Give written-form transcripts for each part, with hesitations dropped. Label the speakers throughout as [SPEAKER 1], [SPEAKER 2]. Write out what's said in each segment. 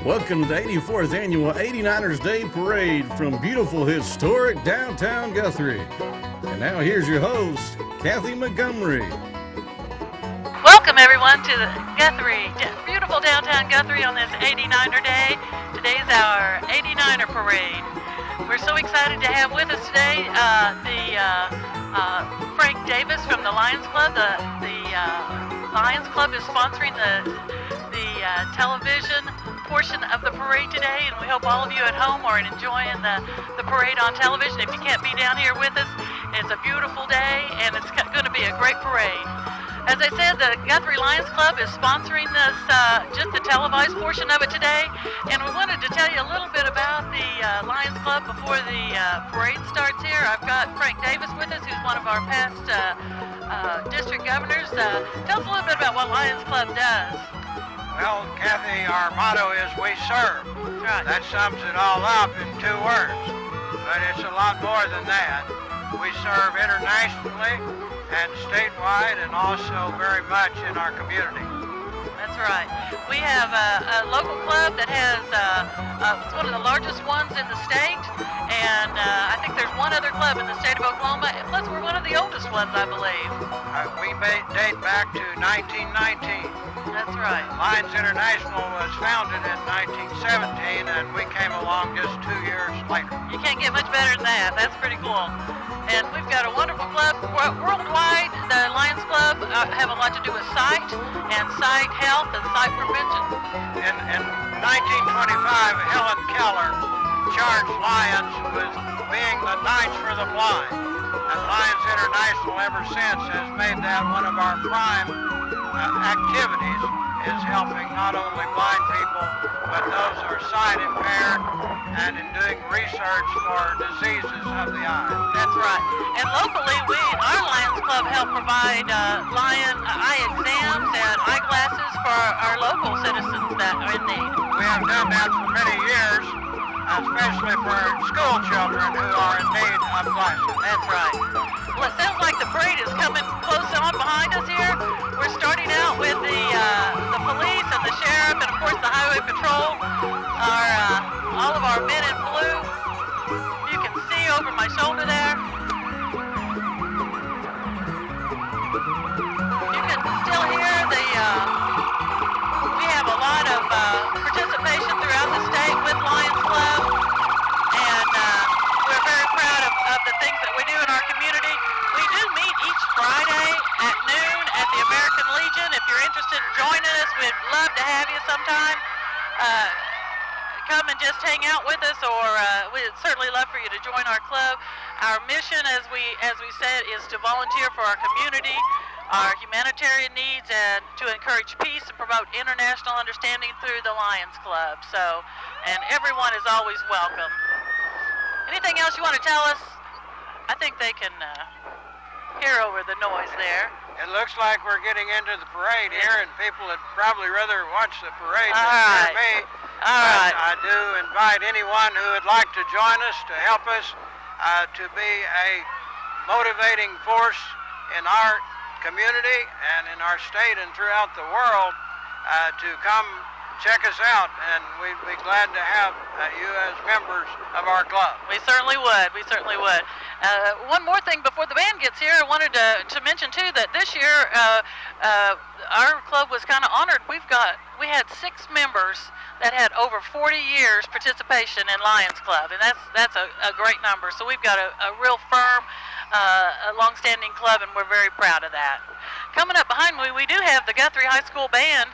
[SPEAKER 1] Welcome to the 84th Annual 89ers Day Parade from beautiful, historic downtown Guthrie. And now here's your host, Kathy Montgomery.
[SPEAKER 2] Welcome everyone to the Guthrie, beautiful downtown Guthrie on this 89er Day. Today's our 89er Parade. We're so excited to have with us today Frank Davis from the Lions Club. The Lions Club is sponsoring the television portion of the parade today, and we hope all of you at home are enjoying the parade on television. If you can't be down here with us, it's a beautiful day, and it's going to be a great parade. As I said, the Guthrie Lions Club is sponsoring this, just the televised portion of it today, and we wanted to tell you a little bit about the Lions Club before the parade starts here. I've got Frank Davis with us, who's one of our past district governors. Tell us a little bit about what Lions Club does.
[SPEAKER 3] Well, Kathy, our motto is we serve.
[SPEAKER 2] Right.
[SPEAKER 3] That sums it all up in 2 words, but it's a lot more than that. We serve internationally and statewide, and also very much in our community.
[SPEAKER 2] That's right. We have a local club that has, it's one of the largest ones in the state, and I think there's one other club in the state of Oklahoma, and plus we're one of the oldest ones, I believe.
[SPEAKER 3] We date back to 1919.
[SPEAKER 2] That's right.
[SPEAKER 3] Lions International was founded in 1917, and we came along just 2 years later.
[SPEAKER 2] You can't get much better than that. That's pretty cool. And we've got a wonderful club worldwide. The Lions Club have a lot to do with sight and sight health and sight prevention.
[SPEAKER 3] In 1925, Helen Keller charged Lions with being the Knights for the Blind. And Lions International ever since has made that one of our prime activities, is helping not only blind people, but those who are sight impaired, and in doing research for diseases of the eye.
[SPEAKER 2] That's right. And locally, our Lions Club help provide eye exams and eyeglasses for our local citizens that are in need.
[SPEAKER 3] We have done that for many years, especially for school children who are in need of glasses.
[SPEAKER 2] That's right. Well, it sounds like the parade is coming close on behind us here. We're starting out with the police and the sheriff and, of course, the highway patrol. All of our men in blue. You can see over my shoulder there. You can still hear we have a lot of participation throughout the state with Lions Club, and we're very proud of the things that we do in our community. We do meet each Friday at noon at the American Legion. If you're interested in joining us, we'd love to have you sometime. Come and just hang out with us, or we'd certainly love for you to join our club. Our mission, as we said, is to volunteer for our community, our humanitarian needs, and to encourage peace and promote international understanding through the Lions Club. So, and everyone is always welcome. Anything else you want to tell us? I think they can hear over the noise there.
[SPEAKER 3] It looks like we're getting into the parade here, and people would probably rather watch the parade
[SPEAKER 2] All
[SPEAKER 3] than
[SPEAKER 2] right.
[SPEAKER 3] hear me.
[SPEAKER 2] All right.
[SPEAKER 3] I do invite anyone who would like to join us, to help us, to be a motivating force in our community and in our state and throughout the world, to come check us out, and we'd be glad to have you as members of our club.
[SPEAKER 2] We certainly would. We certainly would. One more thing before the band gets here, I wanted to mention too that this year our club was kind of honored. We had 6 members that had over 40 years participation in Lions Club, and that's a great number. So we've got a real firm, a long-standing club, and we're very proud of that. Coming up behind me, we do have the Guthrie High School Band.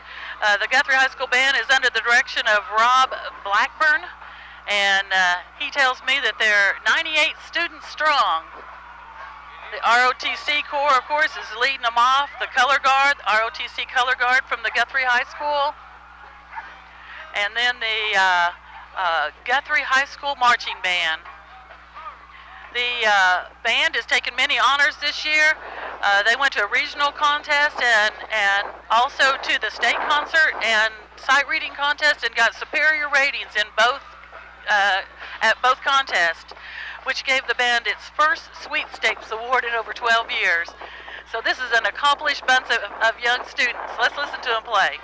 [SPEAKER 2] The Guthrie High School Band is under the direction of Rob Blackburn, and he tells me that they're 98 students strong. The ROTC Corps, of course, is leading them off. The color guard, ROTC color guard from the Guthrie High School. And then the Guthrie High School Marching Band. The band has taken many honors this year. They went to a regional contest and also to the state concert and sight reading contest, and got superior ratings in at both contests, which gave the band its first sweepstakes award in over 12 years. So this is an accomplished bunch of young students. Let's listen to them play.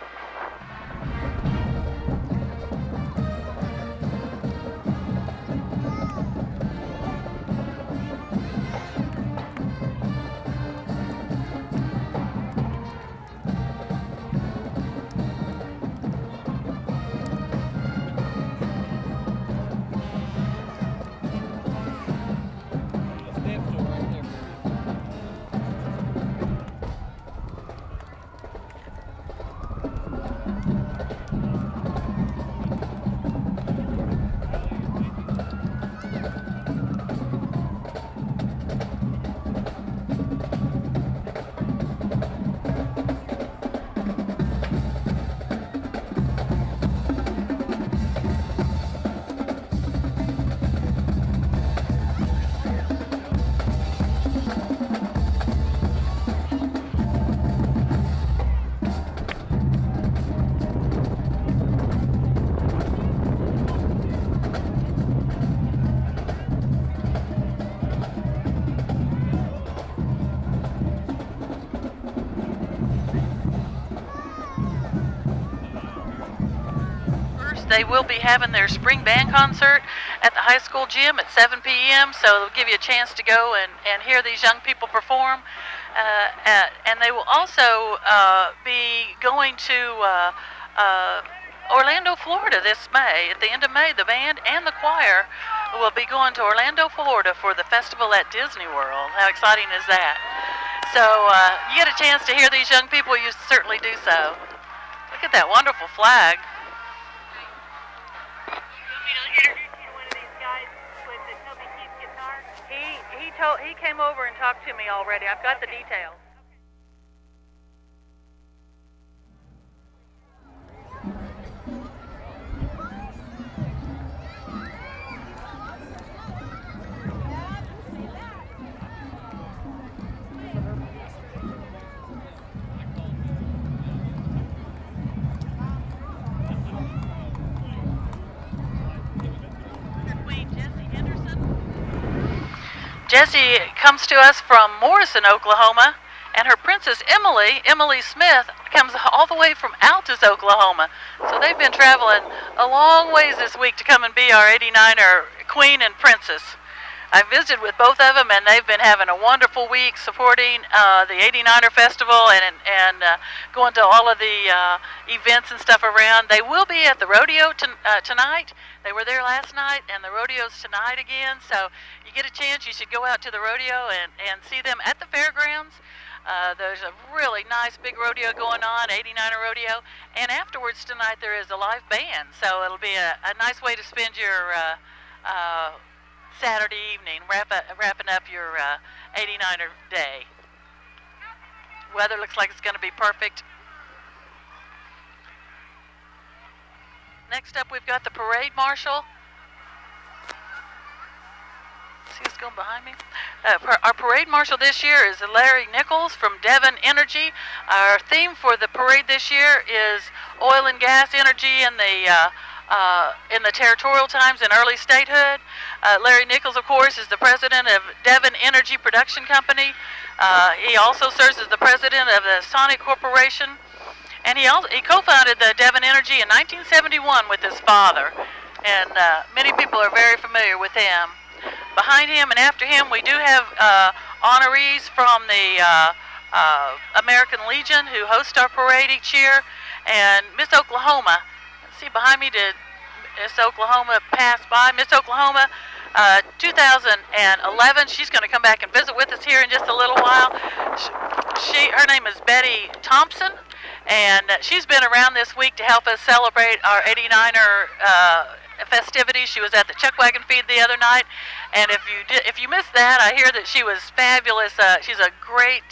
[SPEAKER 2] they will be having their spring band concert at the high school gym at 7 p.m. So it'll give you a chance to go and hear these young people perform. And they will also be going to Orlando, Florida this May. At the end of May, the band and the choir will be going to Orlando, Florida for the festival at Disney World. How exciting is that? So you get a chance to hear these young people, you certainly do so. Look at that wonderful flag.
[SPEAKER 4] You want me to introduce you to one of these guys with the Toby Keith guitar?
[SPEAKER 2] He came over and talked to me already. I've got the details. Jessie comes to us from Morrison, Oklahoma, and her princess Emily Smith, comes all the way from Altus, Oklahoma. So they've been traveling a long ways this week to come and be our 89er queen and princess. I visited with both of them, and they've been having a wonderful week supporting the 89er festival and going to all of the events and stuff around. They will be at the rodeo tonight. They were there last night, and the rodeo's tonight again. So you get a chance, you should go out to the rodeo and see them at the fairgrounds. There's a really nice big rodeo going on, 89er rodeo. And afterwards tonight there is a live band. So it'll be a nice way to spend your Saturday evening, wrapping up your 89er day. Weather looks like it's going to be perfect. Next up, we've got the parade marshal. See who's going behind me? Our parade marshal this year is Larry Nichols from Devon Energy. Our theme for the parade this year is oil and gas energy in the territorial times and early statehood. Larry Nichols, of course, is the president of Devon Energy Production Company. He also serves as the president of the Sonic Corporation. And he co-founded the Devon Energy in 1971 with his father. And many people are very familiar with him. Behind him and after him, we do have honorees from the American Legion who host our parade each year. And Miss Oklahoma, let's see, behind me did Miss Oklahoma pass by. Miss Oklahoma, 2011, she's going to come back and visit with us here in just a little while. Her name is Betty Thompson, and she's been around this week to help us celebrate our 89er festivities. She was at the Chuck Wagon Feed the other night, and if you missed that, I hear that she was fabulous. She's a great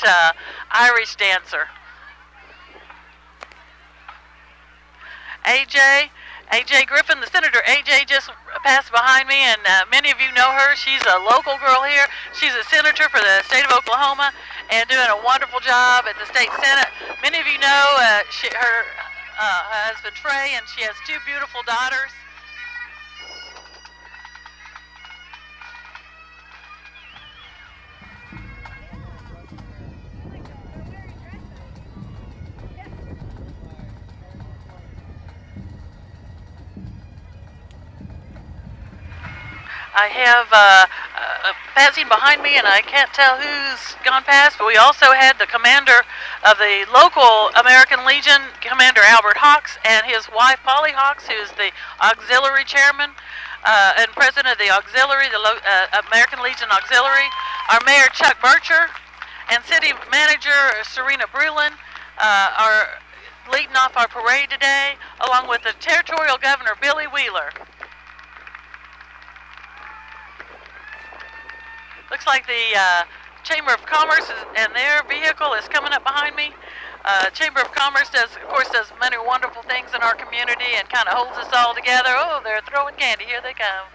[SPEAKER 2] Irish dancer. AJ Griffin, the Senator AJ just passed behind me, and many of you know her. She's a local girl here. She's a senator for the state of Oklahoma and doing a wonderful job at the state senate. Many of you know her husband Trey, and she has two beautiful daughters. I have passing behind me, and I can't tell who's gone past, but we also had the commander of the local American Legion, Commander Albert Hawks, and his wife, Polly Hawks, who's the auxiliary chairman and president of the auxiliary, the American Legion Auxiliary. Our mayor, Chuck Bircher, and city manager, Serena Brulin, are leading off our parade today, along with the territorial governor, Billy Wheeler. Looks like the Chamber of Commerce and their vehicle is coming up behind me. Chamber of Commerce does many wonderful things in our community and kind of holds us all together. Oh, they're throwing candy. Here they come.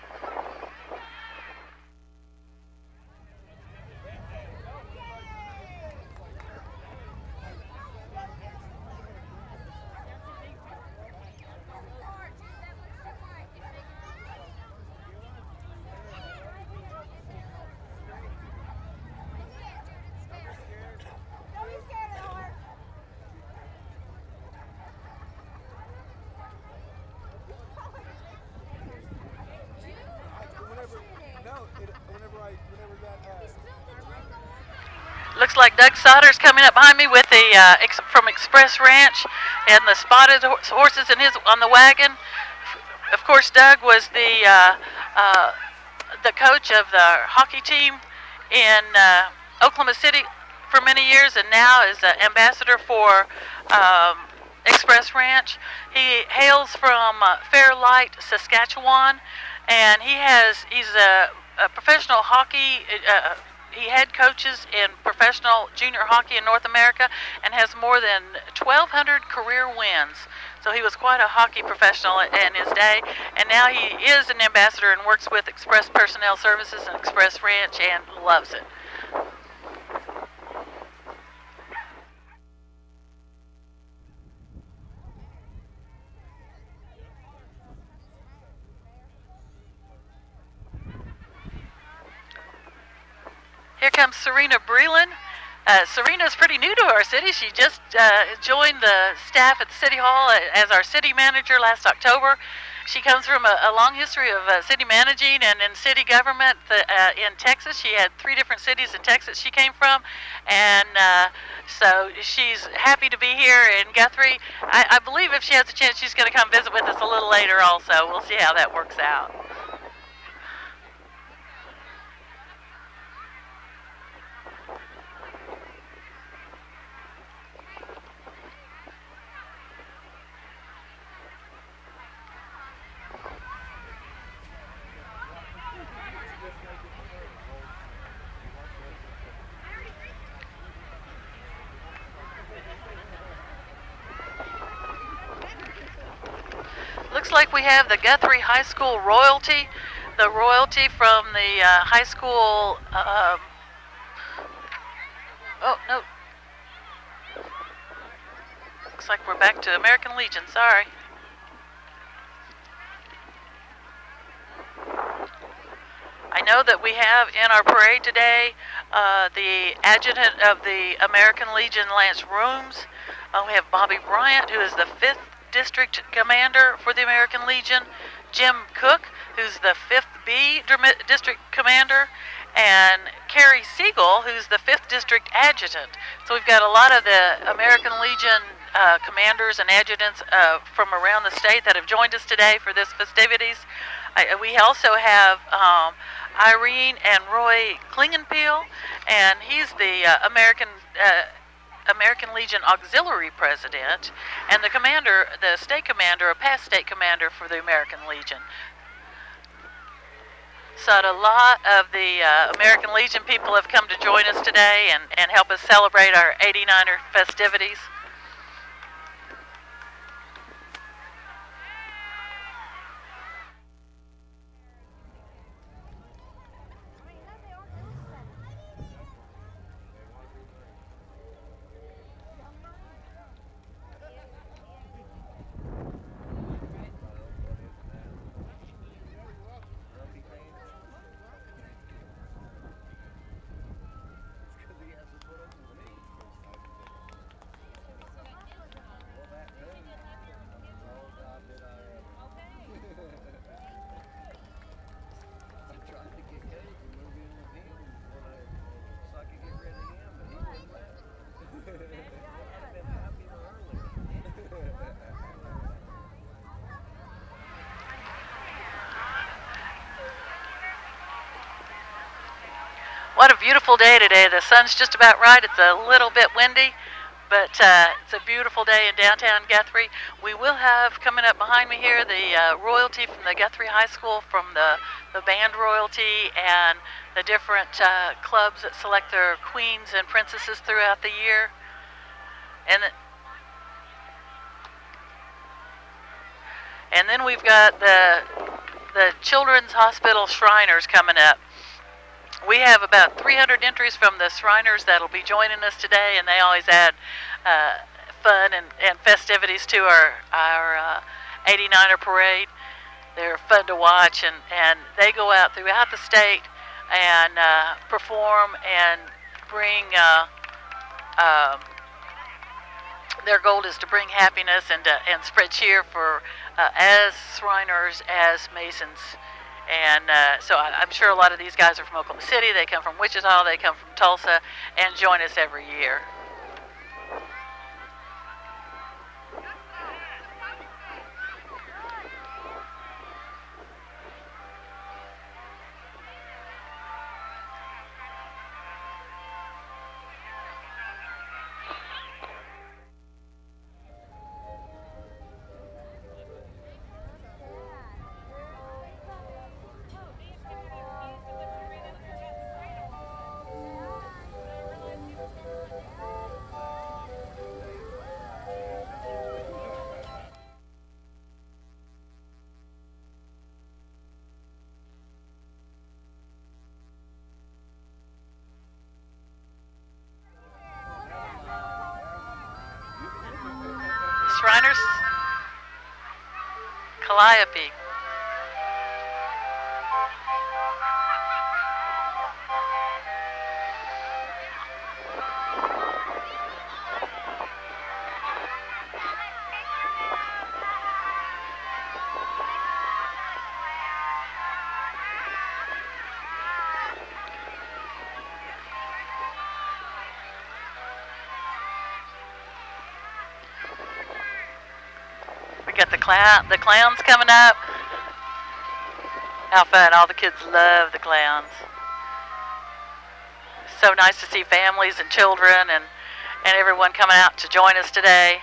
[SPEAKER 2] Looks like Doug Sauter's coming up behind me with the from Express Ranch and the spotted horses in his on the wagon. Of course, Doug was the coach of the hockey team in Oklahoma City for many years, and now is ambassador for Express Ranch. He hails from Fairlight, Saskatchewan, and he's a professional hockey. He head coaches in professional junior hockey in North America and has more than 1,200 career wins. So he was quite a hockey professional in his day, and now he is an ambassador and works with Express Personnel Services and Express Ranch and loves it. Here comes Serena Breland. Serena's pretty new to our city. She just joined the staff at the City Hall as our city manager last October. She comes from a long history of city managing and in city government in Texas. She had 3 different cities in Texas she came from, and so she's happy to be here in Guthrie. I believe if she has a chance, she's going to come visit with us a little later also. We'll see how that works out. Looks like we have the Guthrie High School royalty, the royalty from the high school, oh, no. Looks like we're back to American Legion, sorry. I know that we have in our parade today the adjutant of the American Legion Lance Rooms. We have Bobby Bryant, who is the 5th District Commander for the American Legion, Jim Cook, who's the 5th B District Commander, and Carrie Siegel, who's the 5th District Adjutant. So we've got a lot of the American Legion commanders and adjutants from around the state that have joined us today for this festivities. We also have Irene and Roy Klingenpeel, and he's the American Legion Auxiliary President, and the commander, the state commander, a past state commander for the American Legion. So a lot of the American Legion people have come to join us today and help us celebrate our 89er festivities. What a beautiful day today. The sun's just about right. It's a little bit windy, but it's a beautiful day in downtown Guthrie. We will have coming up behind me here the royalty from the Guthrie High School, from the band royalty and the different clubs that select their queens and princesses throughout the year. And then we've got the Children's Hospital Shriners coming up. We have about 300 entries from the Shriners that'll be joining us today, and they always add fun and festivities to our 89er parade. They're fun to watch, and they go out throughout the state and perform and bring, their goal is to bring happiness and spread cheer for as Shriners, as Masons, And so I'm sure a lot of these guys are from Oklahoma City. They come from Wichita. They come from Tulsa and join us every year. Shriners, Calliope. Got the clowns coming up. How fun. All the kids love the clowns. So nice to see families and children and everyone coming out to join us today.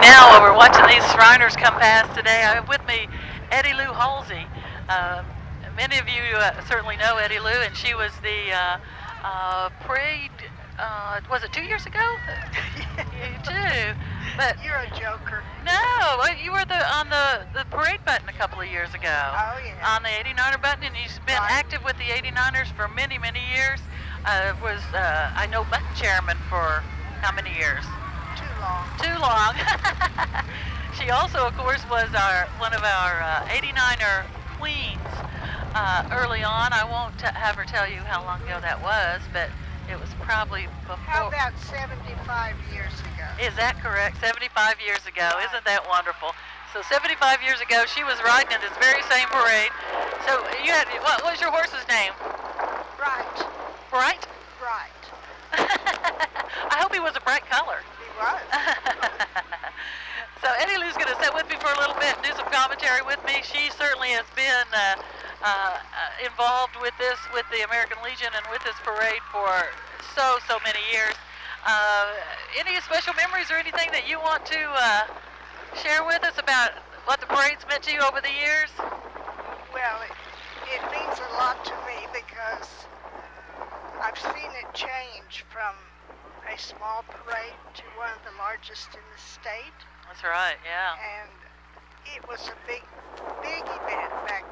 [SPEAKER 2] Now, while we're watching these Shriners come past today, I have with me Eddie Lou Halsey. Many of you certainly know Eddie Lou, and she was the parade, was it 2 years ago? You too. But
[SPEAKER 5] you're a joker.
[SPEAKER 2] No, you were on the parade button a couple of years ago.
[SPEAKER 5] Oh, yeah.
[SPEAKER 2] On the 89er button, and you've been active with the 89ers for many, many years. I know button chairman for how many years? Too long. She also, of course, was one of our 89er Queens early on. I won't have her tell you how long ago that was, but it was probably before.
[SPEAKER 5] How about 75 years ago?
[SPEAKER 2] Is that correct? 75 years ago.
[SPEAKER 5] Right.
[SPEAKER 2] Isn't that wonderful? So 75 years ago, she was riding in this very same parade. So you had, what was your horse's name?
[SPEAKER 5] Bright.
[SPEAKER 2] Bright?
[SPEAKER 5] Bright.
[SPEAKER 2] I hope he was a bright color.
[SPEAKER 5] He was.
[SPEAKER 2] So Eddie Lou's going to sit with me for a little bit and do some commentary with me. She certainly has been involved with this, with the American Legion and with this parade for so many years. Any special memories or anything that you want to share with us about what the parade's meant to you over the years?
[SPEAKER 5] Well, it means a lot to me because I've seen it change from a small parade to one of the largest in the state.
[SPEAKER 2] That's right, yeah.
[SPEAKER 5] And it was a big event back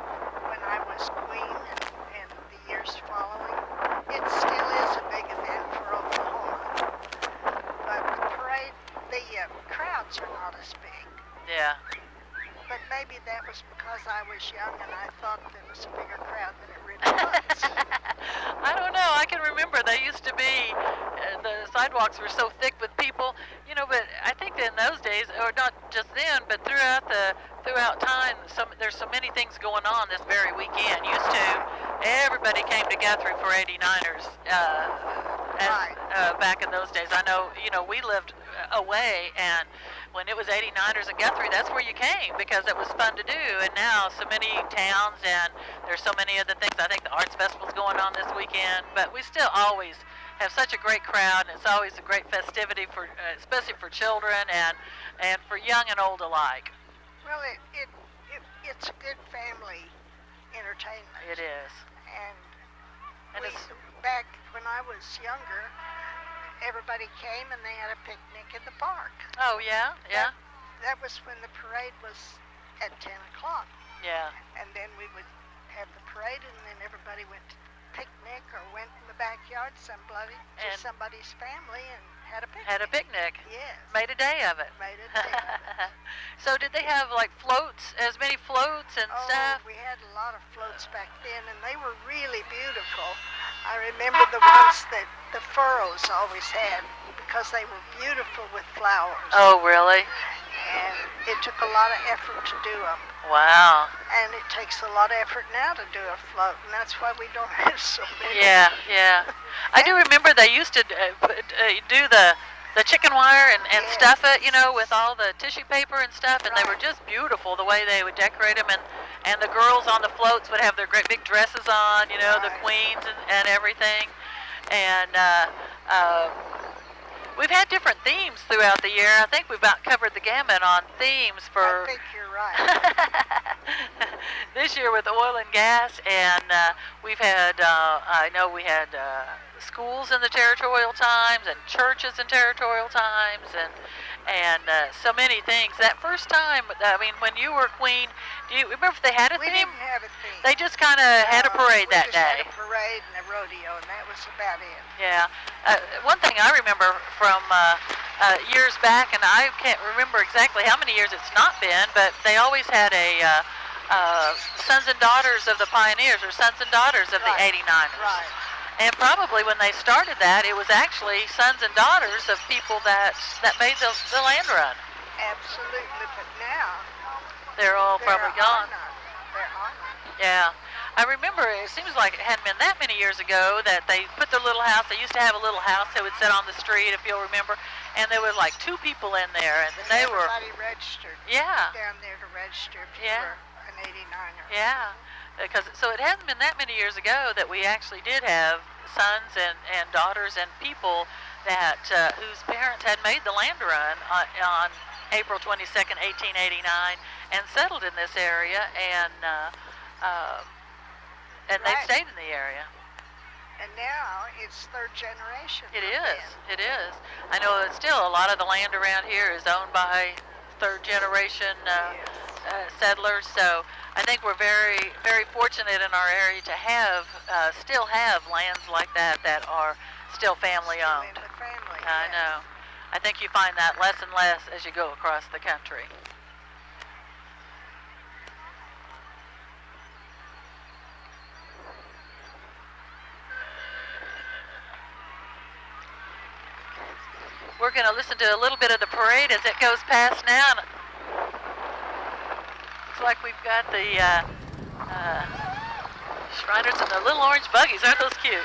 [SPEAKER 5] when I was queen and the years following. It still is a big event for Oklahoma. But the parade, the crowds are not as big.
[SPEAKER 2] Yeah.
[SPEAKER 5] But maybe that was because I was young and I thought there was a bigger crowd than it really was.
[SPEAKER 2] I don't know. I can remember they used to be, the sidewalks were so thick with people, you know, but I think in those days, or not just then, but throughout time, there's so many things going on this very weekend. Used to, everybody came to Guthrie for 89ers back in those days. I know, you know, we lived away, and when it was 89ers in Guthrie, that's where you came because it was fun to do. And now so many towns, and there's so many other things. I think the Arts Festival's going on this weekend, but we still always have such a great crowd, and it's always a great festivity for, especially for children and for young and old alike.
[SPEAKER 5] Well, it's a good family entertainment.
[SPEAKER 2] It is.
[SPEAKER 5] And back when I was younger, everybody came and they had a picnic in the park.
[SPEAKER 2] Oh, yeah? Yeah?
[SPEAKER 5] That was when the parade was at 10 o'clock.
[SPEAKER 2] Yeah.
[SPEAKER 5] And then we would have the parade, and then everybody went to picnic or went in the backyard somebody's family and had a picnic.
[SPEAKER 2] Had a picnic.
[SPEAKER 5] Yes.
[SPEAKER 2] Made a day of it.
[SPEAKER 5] Made a day of it.
[SPEAKER 2] So did they have like floats, as many floats and stuff?
[SPEAKER 5] We had a lot of floats back then, and they were really beautiful. I remember the ones that the furrows always had because they were beautiful with flowers.
[SPEAKER 2] Oh, really?
[SPEAKER 5] And it took a lot of effort to do them.
[SPEAKER 2] Wow.
[SPEAKER 5] And it takes a lot of effort now to do a float, and that's why we don't have so many.
[SPEAKER 2] Yeah, yeah. I do remember they used to do the chicken wire and
[SPEAKER 5] Yes.
[SPEAKER 2] stuff it, you know, with all the tissue paper and stuff, and they were just beautiful the way they would decorate them, and the girls on the floats would have their great big dresses on, you know, the
[SPEAKER 5] Right.
[SPEAKER 2] queens and everything. And we've had different themes throughout the year. I think we've about covered the gamut on themes for...
[SPEAKER 5] I think you're right.
[SPEAKER 2] This year with oil and gas, and we've had, I know we had schools in the territorial times and churches in territorial times and so many things. That first time, I mean, when you were queen, do you remember if they had a
[SPEAKER 5] We
[SPEAKER 2] theme?
[SPEAKER 5] didn't have a theme.
[SPEAKER 2] They just kind of had a parade that day.
[SPEAKER 5] We just had a parade and a rodeo, and that was about it.
[SPEAKER 2] Yeah. One thing I remember from years back, and I can't remember exactly how many years it's not been, but they always had a Sons and Daughters of the Pioneers, or Sons and Daughters of the 89ers.
[SPEAKER 5] Right.
[SPEAKER 2] And probably when they started that, it was actually sons and daughters of people that made the land run.
[SPEAKER 5] Absolutely, but now
[SPEAKER 2] They're all probably gone.
[SPEAKER 5] They're on none.
[SPEAKER 2] Yeah. I remember, it seems like it hadn't been that many years ago that they put their little house. They used to have a little house they would sit on the street, if you'll remember, and there was like 2 people in there, and they were...
[SPEAKER 5] Everybody registered.
[SPEAKER 2] Yeah.
[SPEAKER 5] Down there to register if you
[SPEAKER 2] Yeah.
[SPEAKER 5] were an 89er.
[SPEAKER 2] Yeah. So it hasn't been that many years ago that we actually did have sons and daughters and people that whose parents had made the land run on April 22nd, 1889, and settled in this area, and they've stayed in the area.
[SPEAKER 5] And now it's third generation.
[SPEAKER 2] It
[SPEAKER 5] for
[SPEAKER 2] is.
[SPEAKER 5] them.
[SPEAKER 2] It is. I know that still a lot of the land around here is owned by third generation settlers. So I think we're very, very fortunate in our area to have, still have lands like that are still family
[SPEAKER 5] Still
[SPEAKER 2] owned.
[SPEAKER 5] in the family.
[SPEAKER 2] I
[SPEAKER 5] yes.
[SPEAKER 2] know. I think you find that less and less as you go across the country. we're going to listen to a little bit of the parade as it goes past now. And looks like we've got the Shriners and the little orange buggies. Aren't those cute?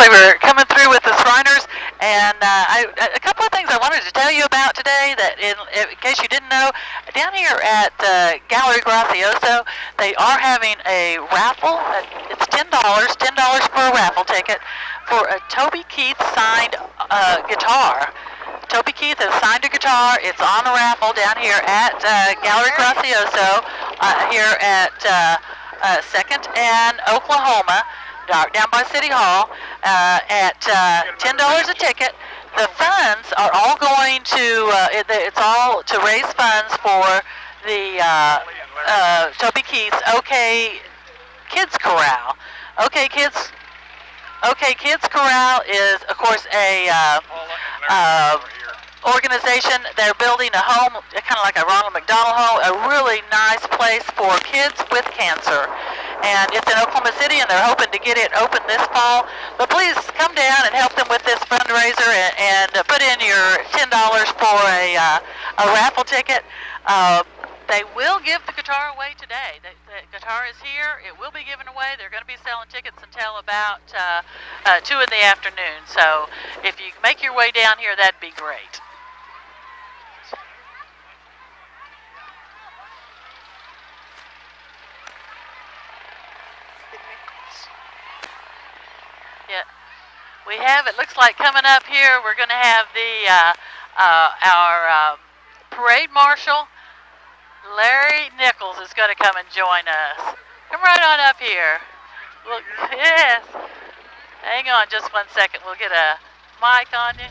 [SPEAKER 2] Actually, we're coming through with the Shriners, and a couple of things I wanted to tell you about today that, in case you didn't know, down here at Gallery Gracioso, they are having a raffle. It's $10 for a raffle ticket for a Toby Keith signed guitar. Toby Keith has signed a guitar. It's on a raffle down here at Gallery Gracioso, here at 2nd and Oklahoma, down by City Hall, at $10 a ticket. The funds are all going to, it's all to raise funds for the Toby Keith's OK Kids Corral. OK Kids Corral is, of course, a organization. They're building a home, kind of like a Ronald McDonald home, a really nice place for kids with cancer. And it's in Oklahoma City, and they're hoping to get it open this fall. But please come down and help them with this fundraiser and put in your $10 for a raffle ticket. They will give the guitar away today. The guitar is here. It will be given away. They're going to be selling tickets until about 2 in the afternoon. So if you make your way down here, that'd be great. Yeah, we have, it looks like coming up here, we're going to have the our parade marshal, Larry Nichols, is going to come and join us. Come right on up here. Look, yes. Hang on just 1 second. We'll get a mic on you.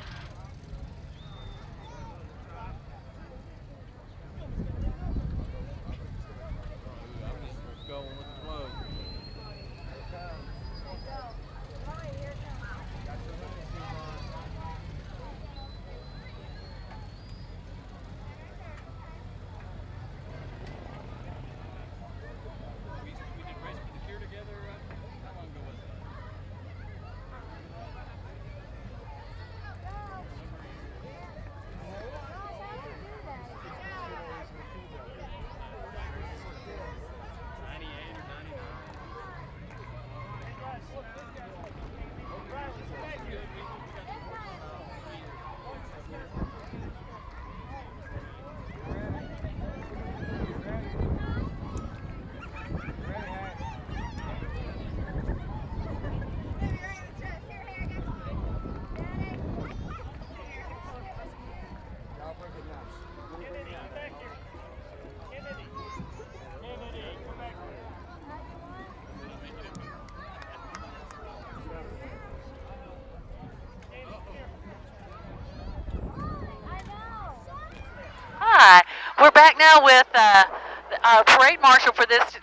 [SPEAKER 2] Hi, we're back now with our parade marshal for this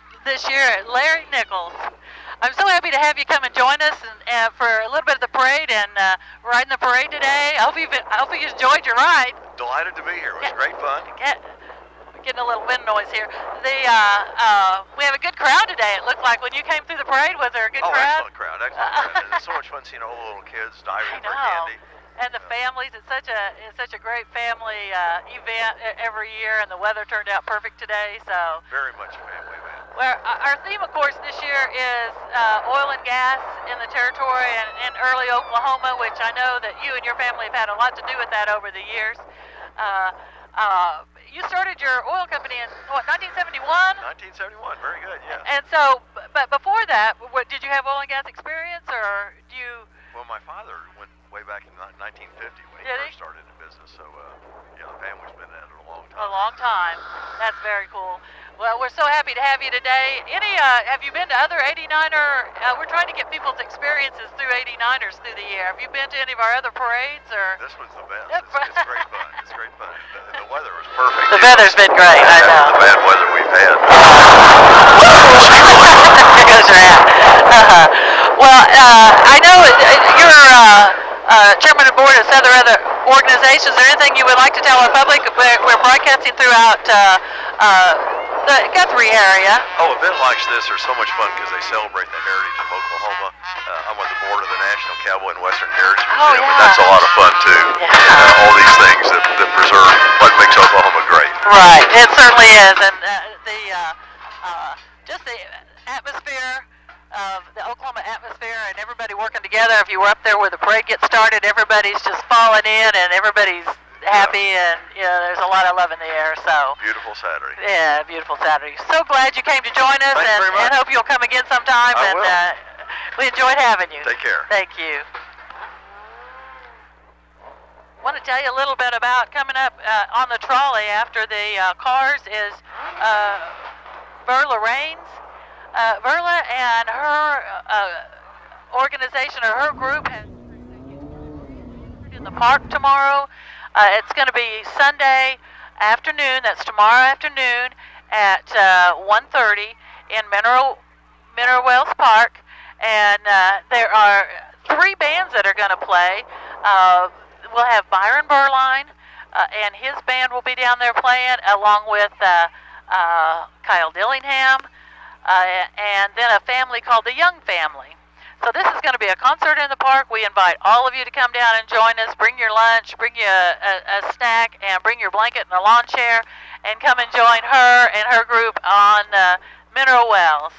[SPEAKER 2] year, Larry Nichols. I'm so happy to have you come and join us and for a little bit of the parade and riding the parade today. I hope you enjoyed your ride.
[SPEAKER 6] Delighted to be here. It was great fun.
[SPEAKER 2] Getting a little wind noise here. We have a good crowd today. It looked like when you came through the parade. Was there a good crowd?
[SPEAKER 6] Excellent crowd. Excellent crowd. And it's so much fun seeing all the little kids diving for candy.
[SPEAKER 2] And the families, it's such a great family event every year, and the weather turned out perfect today. So
[SPEAKER 6] very much a family event.
[SPEAKER 2] Well, our theme, of course, this year is oil and gas in the territory and in early Oklahoma, which I know that you and your family have had a lot to do with that over the years. You started your oil company in what, 1971?
[SPEAKER 6] 1971, very good, yeah.
[SPEAKER 2] And so, but before that, did you have oil and gas experience, or do you?
[SPEAKER 6] Well, my father went way back in 1950 when he first started in business, so yeah, the family's been at it a long time.
[SPEAKER 2] A long time. That's very cool. Well, we're so happy to have you today. Have you been to other 89er? We're trying to get people's experiences through 89ers through the year. Have you been to any of our other parades, or?
[SPEAKER 6] This one's the best. It's great fun. It's great fun. The weather was perfect.
[SPEAKER 2] The weather's been great. I know.
[SPEAKER 6] The bad weather we've had.
[SPEAKER 2] There goes your hat. Well, I know you're chairman of the board of several other organizations. Is there anything you would like to tell our public? We're broadcasting throughout the Guthrie area.
[SPEAKER 6] Oh, events like this are so much fun because they celebrate the heritage of Oklahoma. I'm on the board of the National Cowboy and Western Heritage Museum, and that's a lot of fun too.
[SPEAKER 2] Yeah.
[SPEAKER 6] And all these things that preserve what makes Oklahoma great.
[SPEAKER 2] Right, it certainly is, and just the atmosphere of the Oklahoma atmosphere and everybody working together. If you were up there where the parade gets started, everybody's just falling in and everybody's happy, and there's a lot of love in the air. So
[SPEAKER 6] beautiful Saturday.
[SPEAKER 2] Yeah, beautiful Saturday. So glad you came to join us, and hope you'll come again sometime.
[SPEAKER 6] I will.
[SPEAKER 2] We enjoyed having you.
[SPEAKER 6] Take care.
[SPEAKER 2] Thank you. Want to tell you a little bit about coming up on the trolley after the cars is Verla Raines. Verla and her organization or her group has in the park tomorrow. It's going to be Sunday afternoon. That's tomorrow afternoon at 1:30 in Mineral Wells Park, and there are 3 bands that are going to play. We'll have Byron Burline, and his band will be down there playing, along with Kyle Dillingham, and then a family called the Young Family. So this is going to be a concert in the park. We invite all of you to come down and join us. Bring your lunch, bring you a snack, and bring your blanket and a lawn chair, and come and join her and her group on Mineral Wells.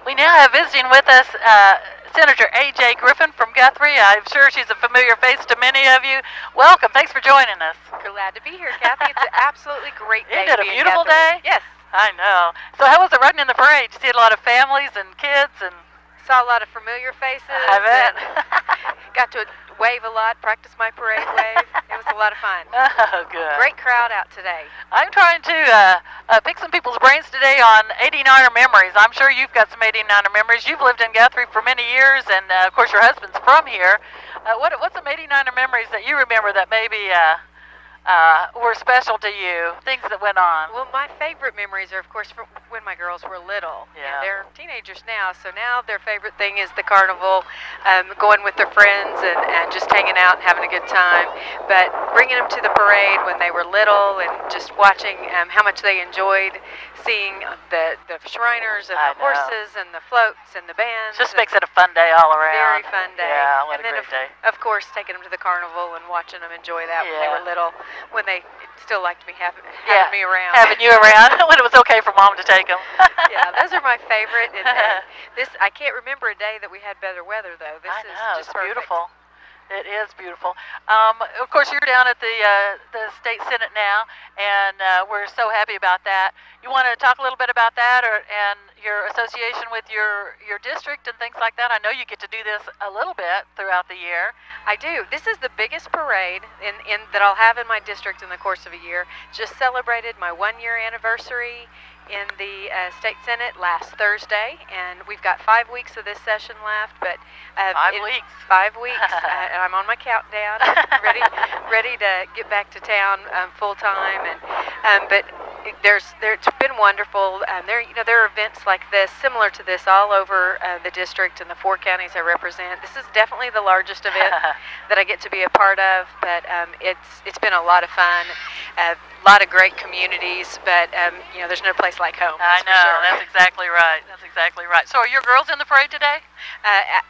[SPEAKER 2] We now have visiting with us Senator AJ Griffin from Guthrie. I'm sure she's a familiar face to many of you. Welcome. Thanks for joining us.
[SPEAKER 7] Glad to be here, Kathy. It's an absolutely great day.
[SPEAKER 2] Isn't it a beautiful day?
[SPEAKER 7] Yes.
[SPEAKER 2] I know. So how was it riding in the parade? Did you see a lot of families and kids? And
[SPEAKER 7] saw a lot of familiar faces.
[SPEAKER 2] I bet.
[SPEAKER 7] Got to wave a lot, practice my parade wave. It was a lot of fun.
[SPEAKER 2] Oh, good.
[SPEAKER 7] Great crowd out today.
[SPEAKER 2] I'm trying to pick some people's brains today on 89er memories. I'm sure you've got some 89er memories. You've lived in Guthrie for many years, and of course your husband's from here. What's some 89er memories that you remember that maybe were special to you, things that went on?
[SPEAKER 7] Well, my favorite memories are, of course, from when my girls were little.
[SPEAKER 2] Yeah.
[SPEAKER 7] And they're teenagers now, so now their favorite thing is the carnival, going with their friends and just hanging out and having a good time. But bringing them to the parade when they were little and just watching how much they enjoyed seeing the Shriners and the horses and the floats and the bands.
[SPEAKER 2] Just makes it a fun day all around.
[SPEAKER 7] Very fun day.
[SPEAKER 2] Yeah, what
[SPEAKER 7] and
[SPEAKER 2] a
[SPEAKER 7] then
[SPEAKER 2] great day.
[SPEAKER 7] Of course, taking them to the carnival and watching them enjoy that when they were little, when they still liked me having me around.
[SPEAKER 2] Having you around when it was okay for Mom to take them.
[SPEAKER 7] Yeah, those are my favorite. And this, I can't remember a day that we had better weather, though. This is just
[SPEAKER 2] it's beautiful. It is beautiful. Of course, you're down at the State Senate now, and we're so happy about that. You want to talk a little bit about that, and your association with your district and things like that? I know you get to do this a little bit throughout the year.
[SPEAKER 7] I do. This is the biggest parade that I'll have in my district in the course of a year. Just celebrated my 1-year anniversary in the State Senate last Thursday, and we've got 5 weeks of this session left. But
[SPEAKER 2] 5 weeks.
[SPEAKER 7] 5 weeks, and I'm on my countdown, ready to get back to town full time. But It's been wonderful. There are events like this, similar to this, all over the district and the 4 counties I represent. This is definitely the largest event that I get to be a part of, but it's been a lot of fun. A lot of great communities, but there's no place like home.
[SPEAKER 2] I know.
[SPEAKER 7] For sure.
[SPEAKER 2] That's exactly right. That's exactly right. So, are your girls in the parade today?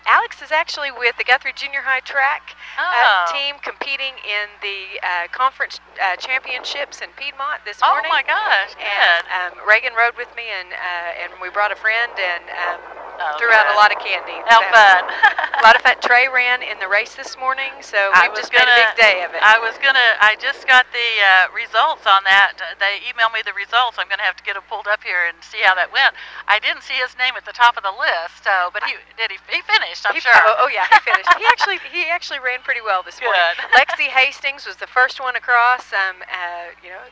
[SPEAKER 7] Alex is actually with the Guthrie Junior High track team, competing in the conference championships in Piedmont this morning.
[SPEAKER 2] Oh my gosh! Good.
[SPEAKER 7] And Reagan rode with me, and we brought a friend and threw out a lot of candy.
[SPEAKER 2] How fun!
[SPEAKER 7] A lot of fun. Trey ran in the race this morning, so we've just made a big day of it.
[SPEAKER 2] I just got the results on that. They emailed me the results. I'm gonna have to get them pulled up here and see how that went. I didn't see his name at the top of the list, but he finished. I'm sure.
[SPEAKER 7] Oh yeah, he finished. He actually ran pretty well this morning.
[SPEAKER 2] Good.
[SPEAKER 7] Lexi Hastings was the first one across.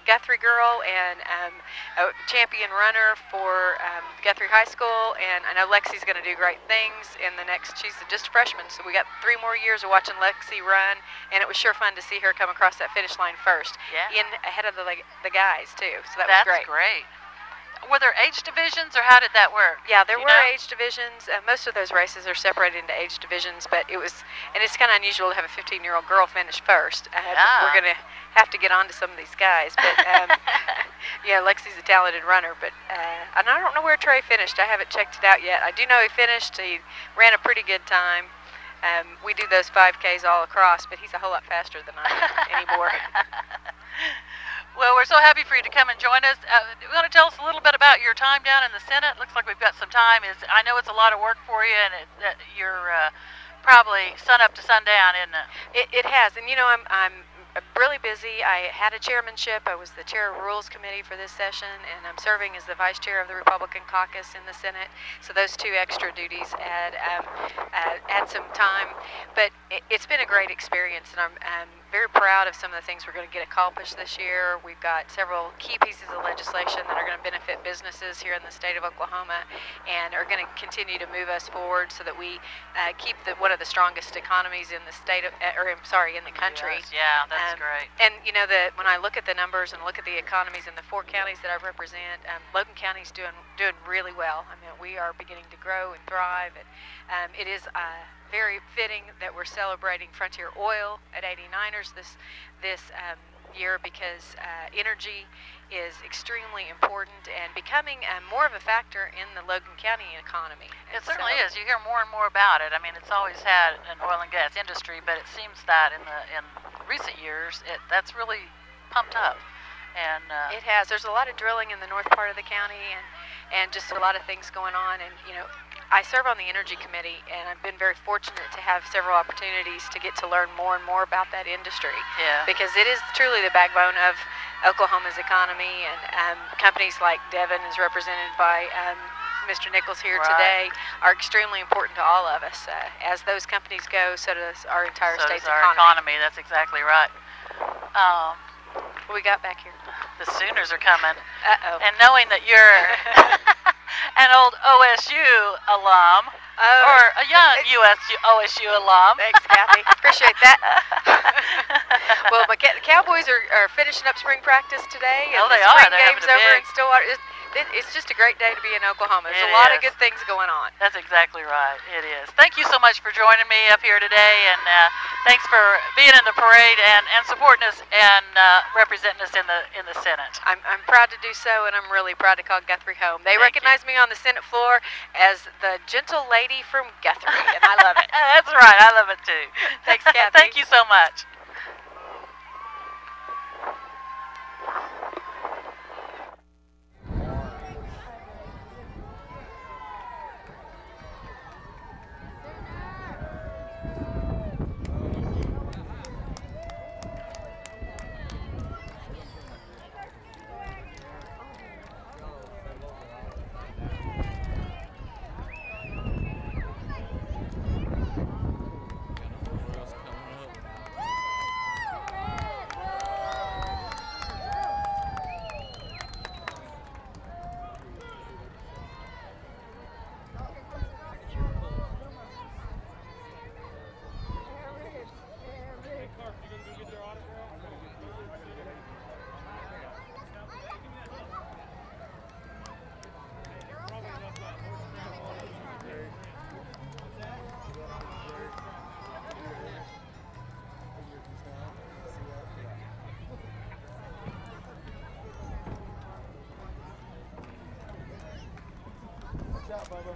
[SPEAKER 7] Guthrie girl and a champion runner for Guthrie High School, and I know Lexi's going to do great things in the next. She's just a freshman, so we got 3 more years of watching Lexi run, and it was sure fun to see her come across that finish line first, ahead of the guys too. So that's great.
[SPEAKER 2] Great. Were there age divisions, or how did that work?
[SPEAKER 7] Yeah, there were age divisions. Most of those races are separated into age divisions, but it's kind of unusual to have a 15-year-old girl finish first. We're going to have to get on to some of these guys, but Lexi's a talented runner, but and I don't know where Trey finished. I haven't checked it out yet. I do know he finished. He ran a pretty good time. We do those 5Ks all across, but he's a whole lot faster than I am anymore.
[SPEAKER 2] Well, we're so happy for you to come and join us. You want to tell us a little bit about your time down in the Senate? Looks like we've got some time. I know it's a lot of work for you, and you're probably sun up to sundown, isn't it?
[SPEAKER 7] It has, and I'm really busy. I had a chairmanship. I was the chair of Rules Committee for this session, and I'm serving as the vice chair of the Republican caucus in the Senate. So those 2 extra duties add some time. But it's been a great experience, and I'm very proud of some of the things we're going to get accomplished this year. We've got several key pieces of legislation that are going to benefit businesses here in the state of Oklahoma, and are going to continue to move us forward so that we keep one of the strongest economies in the state of, in the country.
[SPEAKER 2] Yes, yeah, that's great.
[SPEAKER 7] And when I look at the numbers and look at the economies in the 4 counties that I represent, Logan County's doing really well. I mean, we are beginning to grow and thrive, and it is very fitting that we're celebrating Frontier Oil at 89ers this year, because energy is extremely important and becoming more of a factor in the Logan County economy.
[SPEAKER 2] It certainly is. You hear more and more about it. I mean, it's always had an oil and gas industry, but it seems that in recent years that's really pumped up. And
[SPEAKER 7] it has. There's a lot of drilling in the north part of the county, and just a lot of things going on. And I serve on the Energy Committee, and I've been very fortunate to have several opportunities to get to learn more and more about that industry.
[SPEAKER 2] Yeah.
[SPEAKER 7] Because it is truly the backbone of Oklahoma's economy, and companies like Devon, is represented by Mr. Nichols here today, are extremely important to all of us. As those companies go, so does our entire state's economy.
[SPEAKER 2] That's exactly right.
[SPEAKER 7] What we got back here?
[SPEAKER 2] The Sooners are coming.
[SPEAKER 7] Uh-oh.
[SPEAKER 2] And knowing that you're an old OSU alum, or a young OSU alum.
[SPEAKER 7] Thanks, Kathy. Appreciate that. Well, the Cowboys are finishing up spring practice today. And
[SPEAKER 2] they
[SPEAKER 7] the
[SPEAKER 2] are.
[SPEAKER 7] Spring
[SPEAKER 2] They're
[SPEAKER 7] game's over
[SPEAKER 2] big.
[SPEAKER 7] in Stillwater. It's just a great day to be in Oklahoma. There's a lot of good things going on.
[SPEAKER 2] That's exactly right. It is. Thank you so much for joining me up here today, and thanks for being in the parade and supporting us and representing us in the Senate.
[SPEAKER 7] I'm proud to do so, and I'm really proud to call Guthrie home. They recognize me on the Senate floor as the gentle lady from Guthrie, and I love it.
[SPEAKER 2] That's right. I love it too.
[SPEAKER 7] Thanks, Kathy.
[SPEAKER 2] Thank you so much.
[SPEAKER 8] out, Bubba.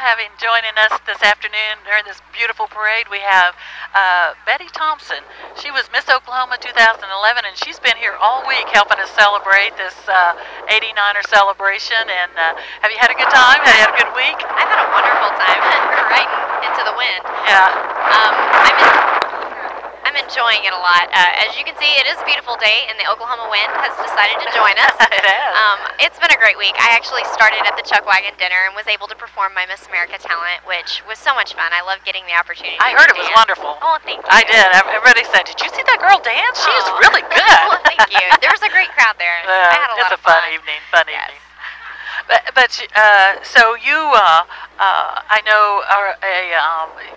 [SPEAKER 2] having joining us this afternoon during this beautiful parade, we have Betty Thompson. She was Miss Oklahoma 2011, and she's been here all week helping us celebrate this 89er celebration. And have you had a good time? Have you had a good week?
[SPEAKER 9] I've had a wonderful time. We're right into the wind.
[SPEAKER 2] Yeah.
[SPEAKER 9] I'm
[SPEAKER 8] I'm enjoying it a lot. As you can see, it is a beautiful day, and the Oklahoma wind has decided to join us.
[SPEAKER 2] It has.
[SPEAKER 8] It's been a great week. I actually started at the Chuck Wagon dinner and was able to perform my Miss America talent, which was so much fun. I love getting the opportunity.
[SPEAKER 2] I heard it was wonderful.
[SPEAKER 8] Oh, thank you.
[SPEAKER 2] I did. Everybody said, "Did you see that girl dance? She's really good."
[SPEAKER 8] Well, thank you. There was a great crowd there. I had a lot of fun.
[SPEAKER 2] It's a fun evening. So you, I know, are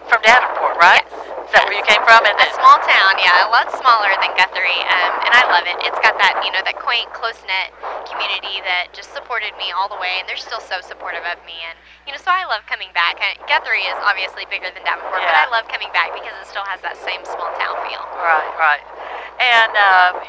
[SPEAKER 2] from Davenport, right?
[SPEAKER 8] Yes.
[SPEAKER 2] Is that where you came from?
[SPEAKER 8] A small town, yeah, a lot smaller than Guthrie, and I love it. It's got that, that quaint, close-knit community that just supported me all the way, and they're still so supportive of me, and so I love coming back. Guthrie is obviously bigger than Davenport, but I love coming back because it still has that same small town feel.
[SPEAKER 2] Right. And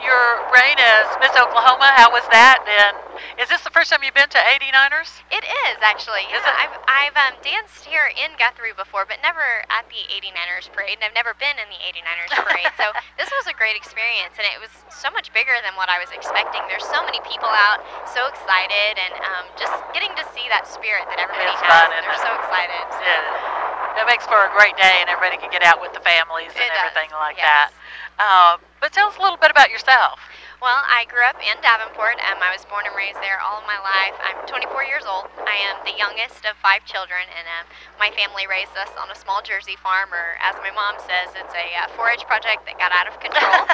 [SPEAKER 2] your reign as Miss Oklahoma, how was that? And is this the first time you've been to 89ers?
[SPEAKER 8] It is, actually.
[SPEAKER 2] Is
[SPEAKER 8] it? I've danced here in Guthrie before, but never at the 89ers parade, and I've never been in the 89ers parade. So this was a great experience, and it was so much bigger than what I was expecting. There's so many people out, so excited, and just getting to see that spirit that everybody has.
[SPEAKER 2] Fun,
[SPEAKER 8] they're so excited. So.
[SPEAKER 2] Yeah. It makes for a great day, and everybody can get out with the families and everything like that. But tell us a little bit about yourself.
[SPEAKER 8] Well, I grew up in Davenport. I was born and raised there all of my life. I'm 24 years old. I am the youngest of 5 children, and my family raised us on a small Jersey farm, or as my mom says, it's a 4-H project that got out of control.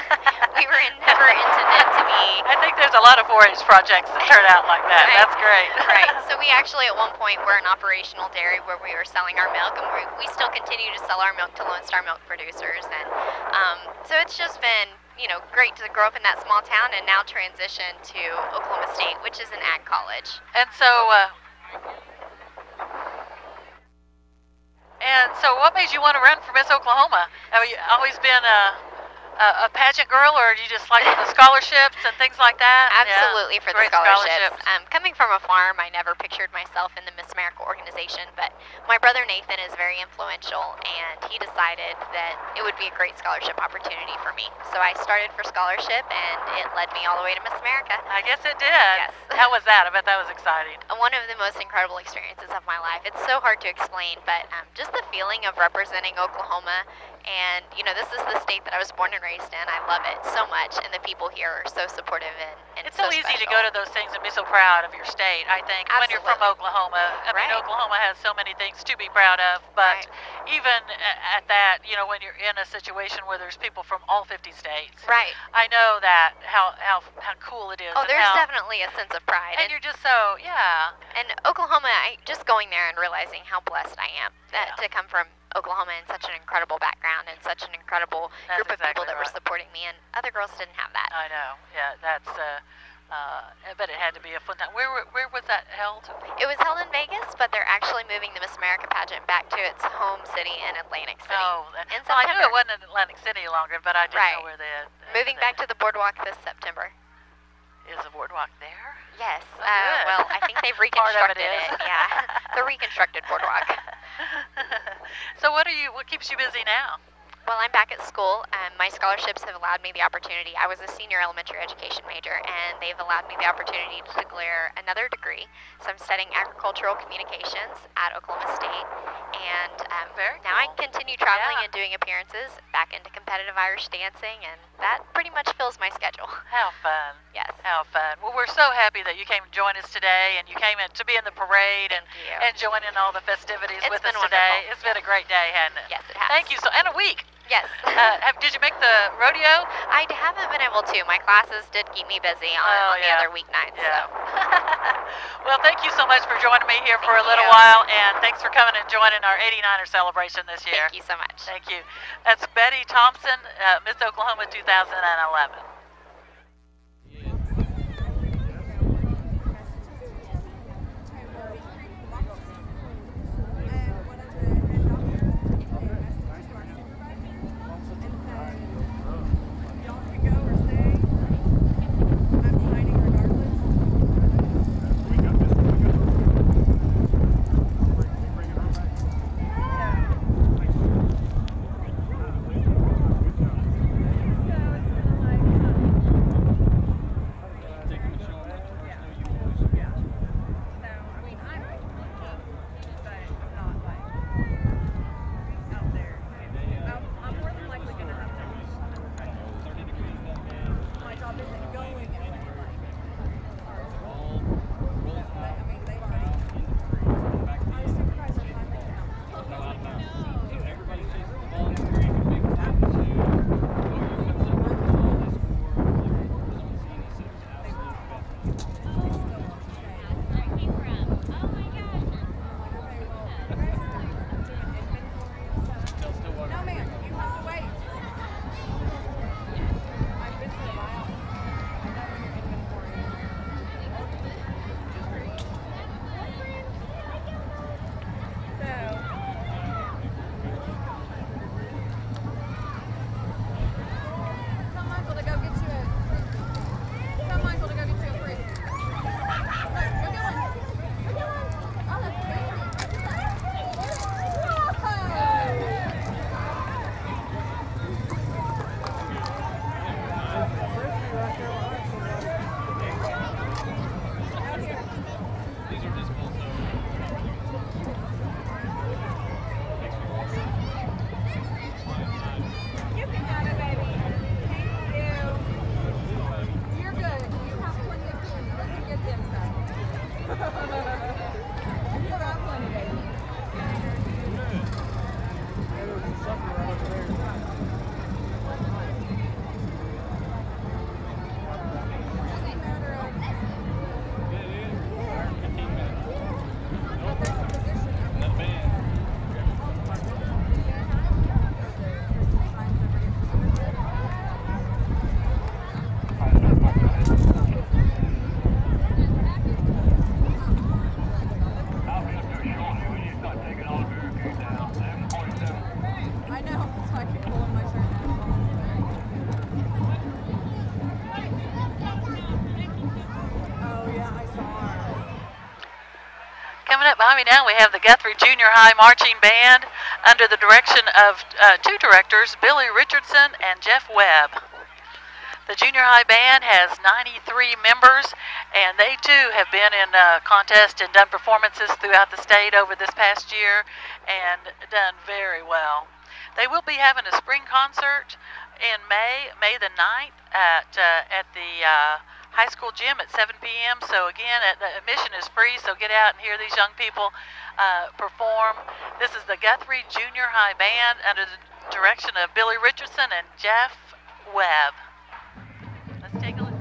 [SPEAKER 8] We were never intended to be.
[SPEAKER 2] I think there's a lot of 4-H projects that turn out like that.
[SPEAKER 8] Right.
[SPEAKER 2] That's great.
[SPEAKER 8] Right. So we actually at one point were an operational dairy where we were selling our milk, and we still continue to sell our milk to Lone Star milk producers. And so it's just been great to grow up in that small town and now transition to Oklahoma State, which is an ag college.
[SPEAKER 2] And so what made you want to run for Miss Oklahoma? Have you always been a pageant girl, or do you just like the scholarships and things like that?
[SPEAKER 8] Absolutely, for the scholarships. Coming from a farm, I never pictured myself in the Miss America organization, but my brother Nathan is very influential, and he decided that it would be a great scholarship opportunity for me. So I started for scholarship, and it led me all the way to Miss America.
[SPEAKER 2] I guess it did.
[SPEAKER 8] Yes.
[SPEAKER 2] How was that? I bet that was exciting.
[SPEAKER 8] One of the most incredible experiences of my life. It's so hard to explain, but just the feeling of representing Oklahoma, and this is the state that I was born and raised in. I love it so much, and the people here are so supportive and
[SPEAKER 2] it's so easy to go to those things and be so proud of your state, I think.
[SPEAKER 8] Absolutely.
[SPEAKER 2] When you're from Oklahoma. I mean, Oklahoma has so many things to be proud of, but even at that, when you're in a situation where there's people from all 50 states.
[SPEAKER 8] Right.
[SPEAKER 2] I know that how cool it is.
[SPEAKER 8] Oh, there's definitely a sense of pride.
[SPEAKER 2] And you're just so,
[SPEAKER 8] And Oklahoma, just going there and realizing how blessed I am to come from Oklahoma and such an incredible background and such an incredible group of people that were supporting me, and other girls didn't have that.
[SPEAKER 2] I know. Yeah, that's. But it had to be a fun time. Where was that held?
[SPEAKER 8] It was held in Vegas, but they're actually moving the Miss America pageant back to its home city in Atlantic City.
[SPEAKER 2] Oh, I knew it wasn't in Atlantic City longer, but I didn't know where
[SPEAKER 8] moving back to the boardwalk this September.
[SPEAKER 2] Is the boardwalk there?
[SPEAKER 8] Yes. Well, I think they've reconstructed it. Yeah, the reconstructed boardwalk.
[SPEAKER 2] So what keeps you busy now?
[SPEAKER 8] Well, I'm back at school. My scholarships have allowed me the opportunity. I was a senior elementary education major, and they've allowed me the opportunity to declare another degree. So I'm studying agricultural communications at Oklahoma State, and now I can continue traveling and doing appearances back into competitive Irish dancing, and that pretty much fills my schedule.
[SPEAKER 2] How fun.
[SPEAKER 8] Yes.
[SPEAKER 2] How fun. Well, we're so happy that you came to join us today, and you came in to be in the parade and join in all the festivities with us today. It's been a great day, hasn't it?
[SPEAKER 8] Yes, it has.
[SPEAKER 2] Thank you. And a week.
[SPEAKER 8] Yes.
[SPEAKER 2] Did you make the rodeo?
[SPEAKER 8] I haven't been able to. My classes did keep me busy on the other weeknights.
[SPEAKER 2] Yeah.
[SPEAKER 8] So.
[SPEAKER 2] Well, thank you so much for joining me here for a little while, and thanks for coming and joining our 89er celebration this year.
[SPEAKER 8] Thank you so much.
[SPEAKER 2] Thank you. That's Betty Thompson, Miss Oklahoma 2011.
[SPEAKER 9] Like
[SPEAKER 2] Coming up behind me now, we have the Guthrie Junior High Marching Band under the direction of two directors, Billy Richardson and Jeff Webb. The Junior High Band has 93 members, and they too have been in contests and done performances throughout the state over this past year and done very well. They will be having a spring concert in May the 9th at the high school gym at 7 p.m. So again, the admission is free, so get out and hear these young people perform. This is the Guthrie Junior High Band under the direction of Billy Richardson and Jeff Webb. Let's take a look.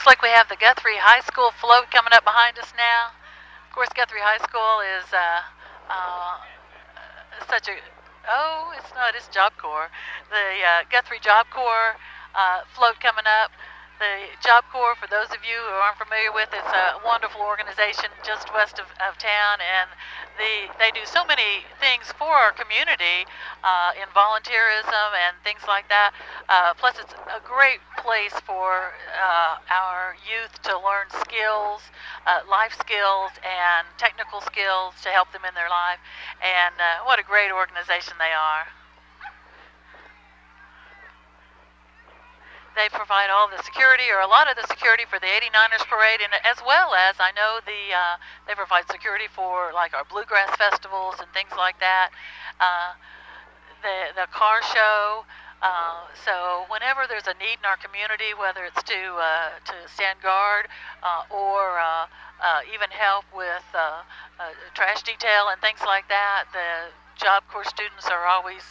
[SPEAKER 2] Like we have the Guthrie High School float coming up behind us now. Of course, Guthrie High School is such a, oh, it's not, it's Job Corps. The Guthrie Job Corps float coming up. The Job Corps, for those of you who aren't familiar with, it's a wonderful organization just west of town, and they do so many things for our community in volunteerism and things like that. Plus, it's a great place for our youth to learn skills, life skills and technical skills to help them in their life. And what a great organization they are. They provide all the security, or a lot of the security, for the 89ers parade, and as well as I know they provide security for like our bluegrass festivals and things like that. The car show, So whenever there's a need in our community, whether it's to stand guard or even help with trash detail and things like that, the Job Corps students are always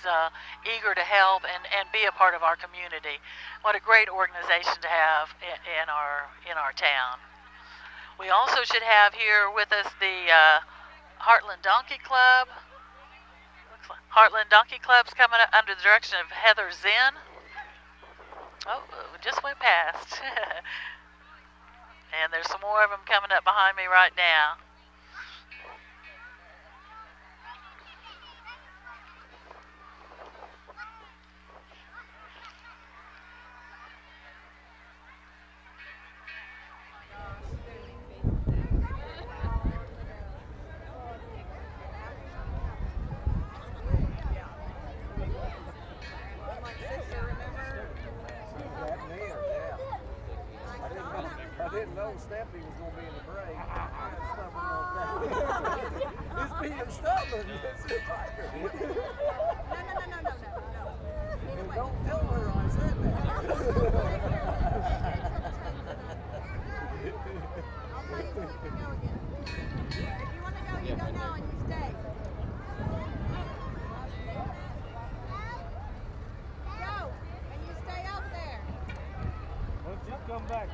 [SPEAKER 2] eager to help and be a part of our community. What a great organization to have in our town. We also should have here with us the Heartland Donkey Club. Heartland Donkey Club's coming up under the direction of Heather Zinn. Oh, just went past. And there's some more of them coming up behind me right now.
[SPEAKER 9] Stephanie was going to be in the break. It's being stubborn. No. Don't tell her I said that.
[SPEAKER 10] I'll tell you when you can go again. If you want to go, you go now and you stay. Go, and you stay up there.
[SPEAKER 9] Well, just come back.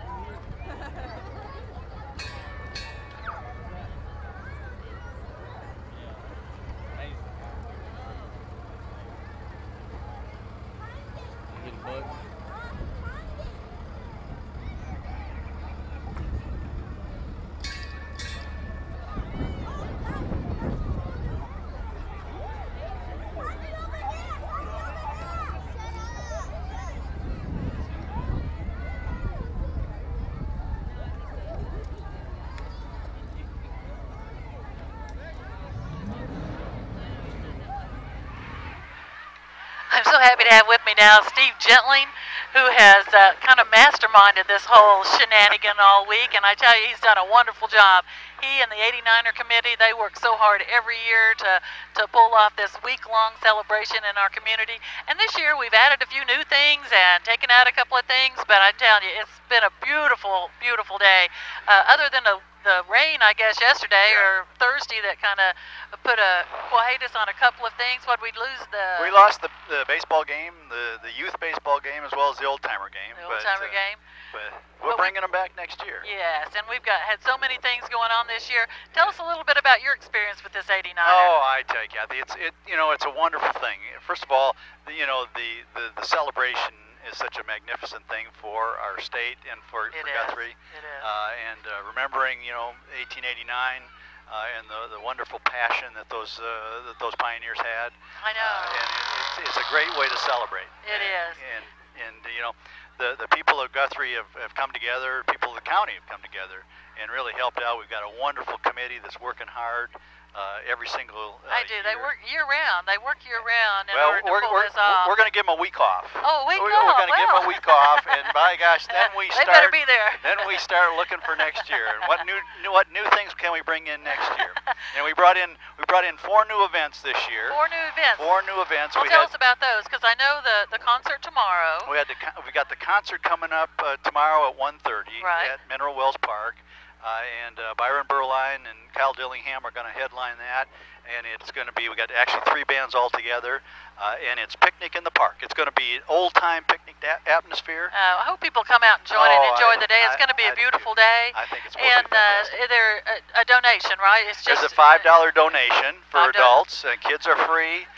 [SPEAKER 2] I'm so happy to have with me now Steve Gentling, who has kind of masterminded this whole shenanigan all week, and I tell you, he's done a wonderful job. He and the 89er committee, they work so hard every year to pull off this week-long celebration in our community. And this year, we've added a few new things and taken out a couple of things, but I'm telling you, it's been a beautiful, beautiful day. Other than the rain, I guess, yesterday or Thursday that kind of put a hiatus on a couple of things. What we lose
[SPEAKER 11] We lost the baseball game, the youth baseball game, as well as the old-timer game.
[SPEAKER 2] The old-timer game.
[SPEAKER 11] But we're bringing them back next year.
[SPEAKER 2] Yes, and we've had so many things going on this year. Tell us a little bit about your experience with this 89er.
[SPEAKER 11] Oh, I tell you, Kathy, it's a wonderful thing. First of all, the celebration is such a magnificent thing for our state and for Guthrie.
[SPEAKER 2] It is.
[SPEAKER 11] And remembering, 1889 and the wonderful passion that those pioneers had.
[SPEAKER 2] I know.
[SPEAKER 11] And it's a great way to celebrate.
[SPEAKER 2] It is.
[SPEAKER 11] And the people of Guthrie have come together, people of the county have come together and really helped out. We've got a wonderful committee that's working hard every single
[SPEAKER 2] year. They work year-round. They work year-round in
[SPEAKER 11] well,
[SPEAKER 2] order to pull this off.
[SPEAKER 11] We're going to give them a week off.
[SPEAKER 2] Oh, a week off.
[SPEAKER 11] We're going to give them a week off, and by gosh, then we
[SPEAKER 2] they better be there.
[SPEAKER 11] Then we start looking for next year. And what new things can we bring in next year? And we brought in 4 new events this year.
[SPEAKER 2] 4 new events.
[SPEAKER 11] 4 new events.
[SPEAKER 2] Well, tell us about those, because I know the concert tomorrow.
[SPEAKER 11] We got the concert coming up tomorrow at 1:30 at Mineral Wells Park. And Byron Burline and Kyle Dillingham are going to headline that, and it's going to be, we got actually 3 bands all together, and it's Picnic in the Park. It's going to be an old-time picnic atmosphere.
[SPEAKER 2] I hope people come out and enjoy the day. It's going to be a beautiful day.
[SPEAKER 11] I think it's
[SPEAKER 2] and there's a donation, right? It's just
[SPEAKER 11] there's a $5 donation for adults, and kids are free.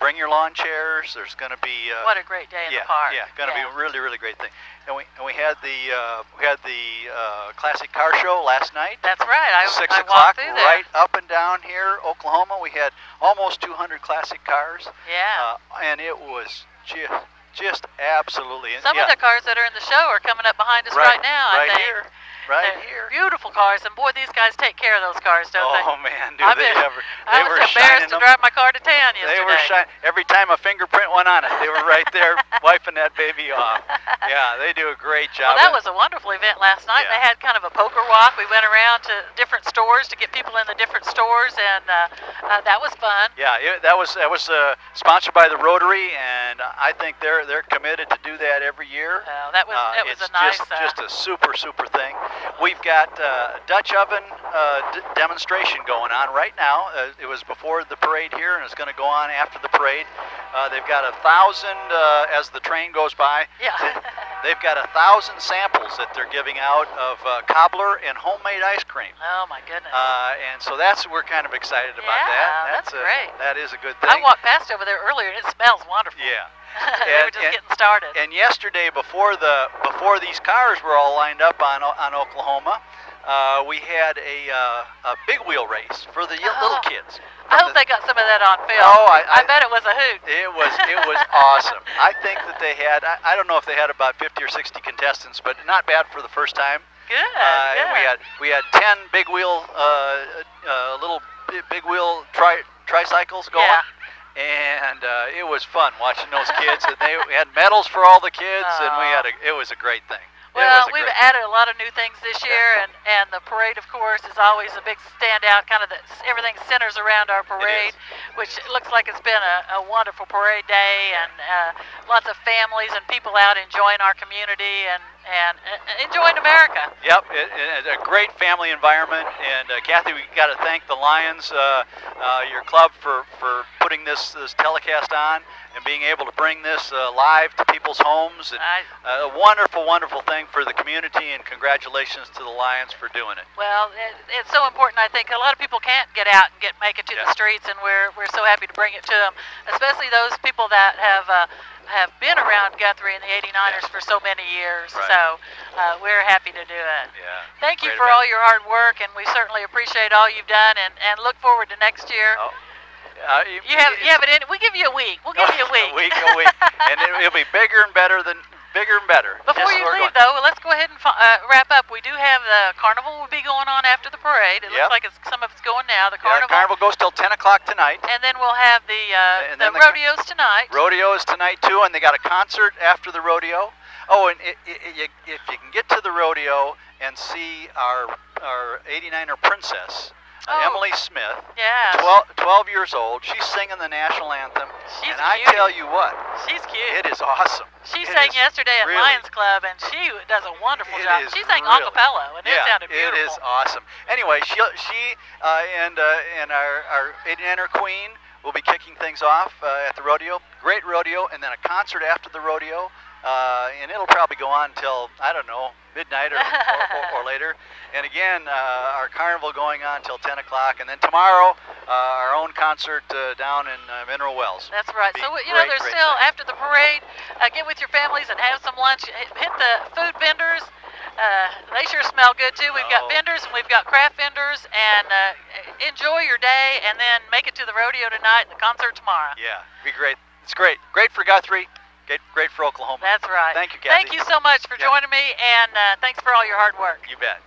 [SPEAKER 11] Bring your lawn chairs. There's going to be
[SPEAKER 2] what a great day in the park.
[SPEAKER 11] Yeah, going to be a really, really great thing. And we had the classic car show last night.
[SPEAKER 2] That's right.
[SPEAKER 11] 6 o'clock, right up and down here, Oklahoma. We had almost 200 classic cars.
[SPEAKER 2] Yeah.
[SPEAKER 11] And it was just absolutely.
[SPEAKER 2] Some of the cars that are in the show are coming up behind us right now.
[SPEAKER 11] Right
[SPEAKER 2] I think.
[SPEAKER 11] here. Right here.
[SPEAKER 2] Beautiful cars, and boy, these guys take care of those cars, don't they?
[SPEAKER 11] Oh man, do
[SPEAKER 2] I
[SPEAKER 11] they ever?
[SPEAKER 2] I
[SPEAKER 11] They
[SPEAKER 2] was
[SPEAKER 11] were
[SPEAKER 2] embarrassed
[SPEAKER 11] shining
[SPEAKER 2] to
[SPEAKER 11] them.
[SPEAKER 2] drive my car to town yesterday.
[SPEAKER 11] They were shining. Every time a fingerprint went on it, they were right there wiping that baby off. Yeah, they do a great job.
[SPEAKER 2] Well, that was a wonderful event last night.
[SPEAKER 11] Yeah.
[SPEAKER 2] They had kind of a poker walk. We went around to different stores to get people in the different stores, and that was fun.
[SPEAKER 11] Yeah, that was sponsored by the Rotary, and I think they're committed to do that every year.
[SPEAKER 2] That was a nice.
[SPEAKER 11] Just a super thing. We've got Dutch oven demonstration going on right now. It was before the parade here, and it's going to go on after the parade. They've got 1,000 as the train goes by.
[SPEAKER 2] Yeah.
[SPEAKER 11] They've got 1,000 samples that they're giving out of cobbler and homemade ice cream.
[SPEAKER 2] Oh my goodness.
[SPEAKER 11] And so we're kind of excited about that.
[SPEAKER 2] That's great.
[SPEAKER 11] That is a good thing.
[SPEAKER 2] I walked past over there earlier, and it smells wonderful.
[SPEAKER 11] Yeah.
[SPEAKER 2] They were just getting started.
[SPEAKER 11] And yesterday, before these cars were all lined up on Oklahoma, we had a big wheel race for the little kids.
[SPEAKER 2] I hope they got some of that on film.
[SPEAKER 11] Oh,
[SPEAKER 2] I bet it was a hoot.
[SPEAKER 11] It was awesome. I think that they had. I don't know if they had about 50 or 60 contestants, but not bad for the first time.
[SPEAKER 2] Good.
[SPEAKER 11] And we had 10 big wheel little big wheel tricycles going.
[SPEAKER 2] Yeah.
[SPEAKER 11] And it was fun watching those kids. And we had medals for all the kids, and it was a great thing.
[SPEAKER 2] Well, we've added a lot of new things this year, and the parade, of course, is always a big standout. Kind of everything centers around our parade, which looks like it's been a wonderful parade day, and lots of families and people out enjoying our community and enjoying America.
[SPEAKER 11] Yep, it's a great family environment, and Kathy, we got to thank the Lions, your club, for putting this telecast on and being able to bring this live to people's homes. And a wonderful thing for the community, and congratulations to the Lions for doing it.
[SPEAKER 2] Well, it's so important. I think a lot of people can't get out and make it to the streets, and we're so happy to bring it to them, especially those people that have been around Guthrie and the 89ers for so many years.
[SPEAKER 11] Right.
[SPEAKER 2] So we're happy to do it.
[SPEAKER 11] Yeah.
[SPEAKER 2] Thank you for all your hard work, and we certainly appreciate all you've done, and look forward to next year. You have it in. We give you a week. We'll give you a week.
[SPEAKER 11] a week, and it'll be bigger and better.
[SPEAKER 2] Before you leave, though, let's go ahead and wrap up. We do have the carnival will be going on after the parade. It looks like some of it's going now. The carnival.
[SPEAKER 11] Carnival goes till 10 o'clock tonight.
[SPEAKER 2] And then we'll have the rodeos tonight.
[SPEAKER 11] Rodeo is tonight too, and they got a concert after the rodeo. Oh, and if you can get to the rodeo and see our 89er princess. Emily Smith, 12 years old. She's singing the national anthem.
[SPEAKER 2] She's
[SPEAKER 11] I tell you what,
[SPEAKER 2] she's cute.
[SPEAKER 11] It is awesome.
[SPEAKER 2] She sang yesterday at Lions Club, and she does a wonderful job. She sang a cappella, and it sounded beautiful.
[SPEAKER 11] It is awesome. Anyway, she and our 89er queen will be kicking things off at the rodeo. Great rodeo, and then a concert after the rodeo. And it'll probably go on until, I don't know, midnight or later. And again, our carnival going on until 10 o'clock. And then tomorrow, our own concert down in Mineral Wells.
[SPEAKER 2] That's right. So, there's still, after the parade, get with your families and have some lunch. Hit the food vendors. They sure smell good, too. We've got vendors and we've got craft vendors. And enjoy your day, and then make it to the rodeo tonight and the concert tomorrow.
[SPEAKER 11] Yeah, it'll be great. It's great. Great for Guthrie. Great for Oklahoma.
[SPEAKER 2] That's right.
[SPEAKER 11] Thank you, Kathy.
[SPEAKER 2] Thank you so much for joining me, and thanks for all your hard work.
[SPEAKER 11] You bet.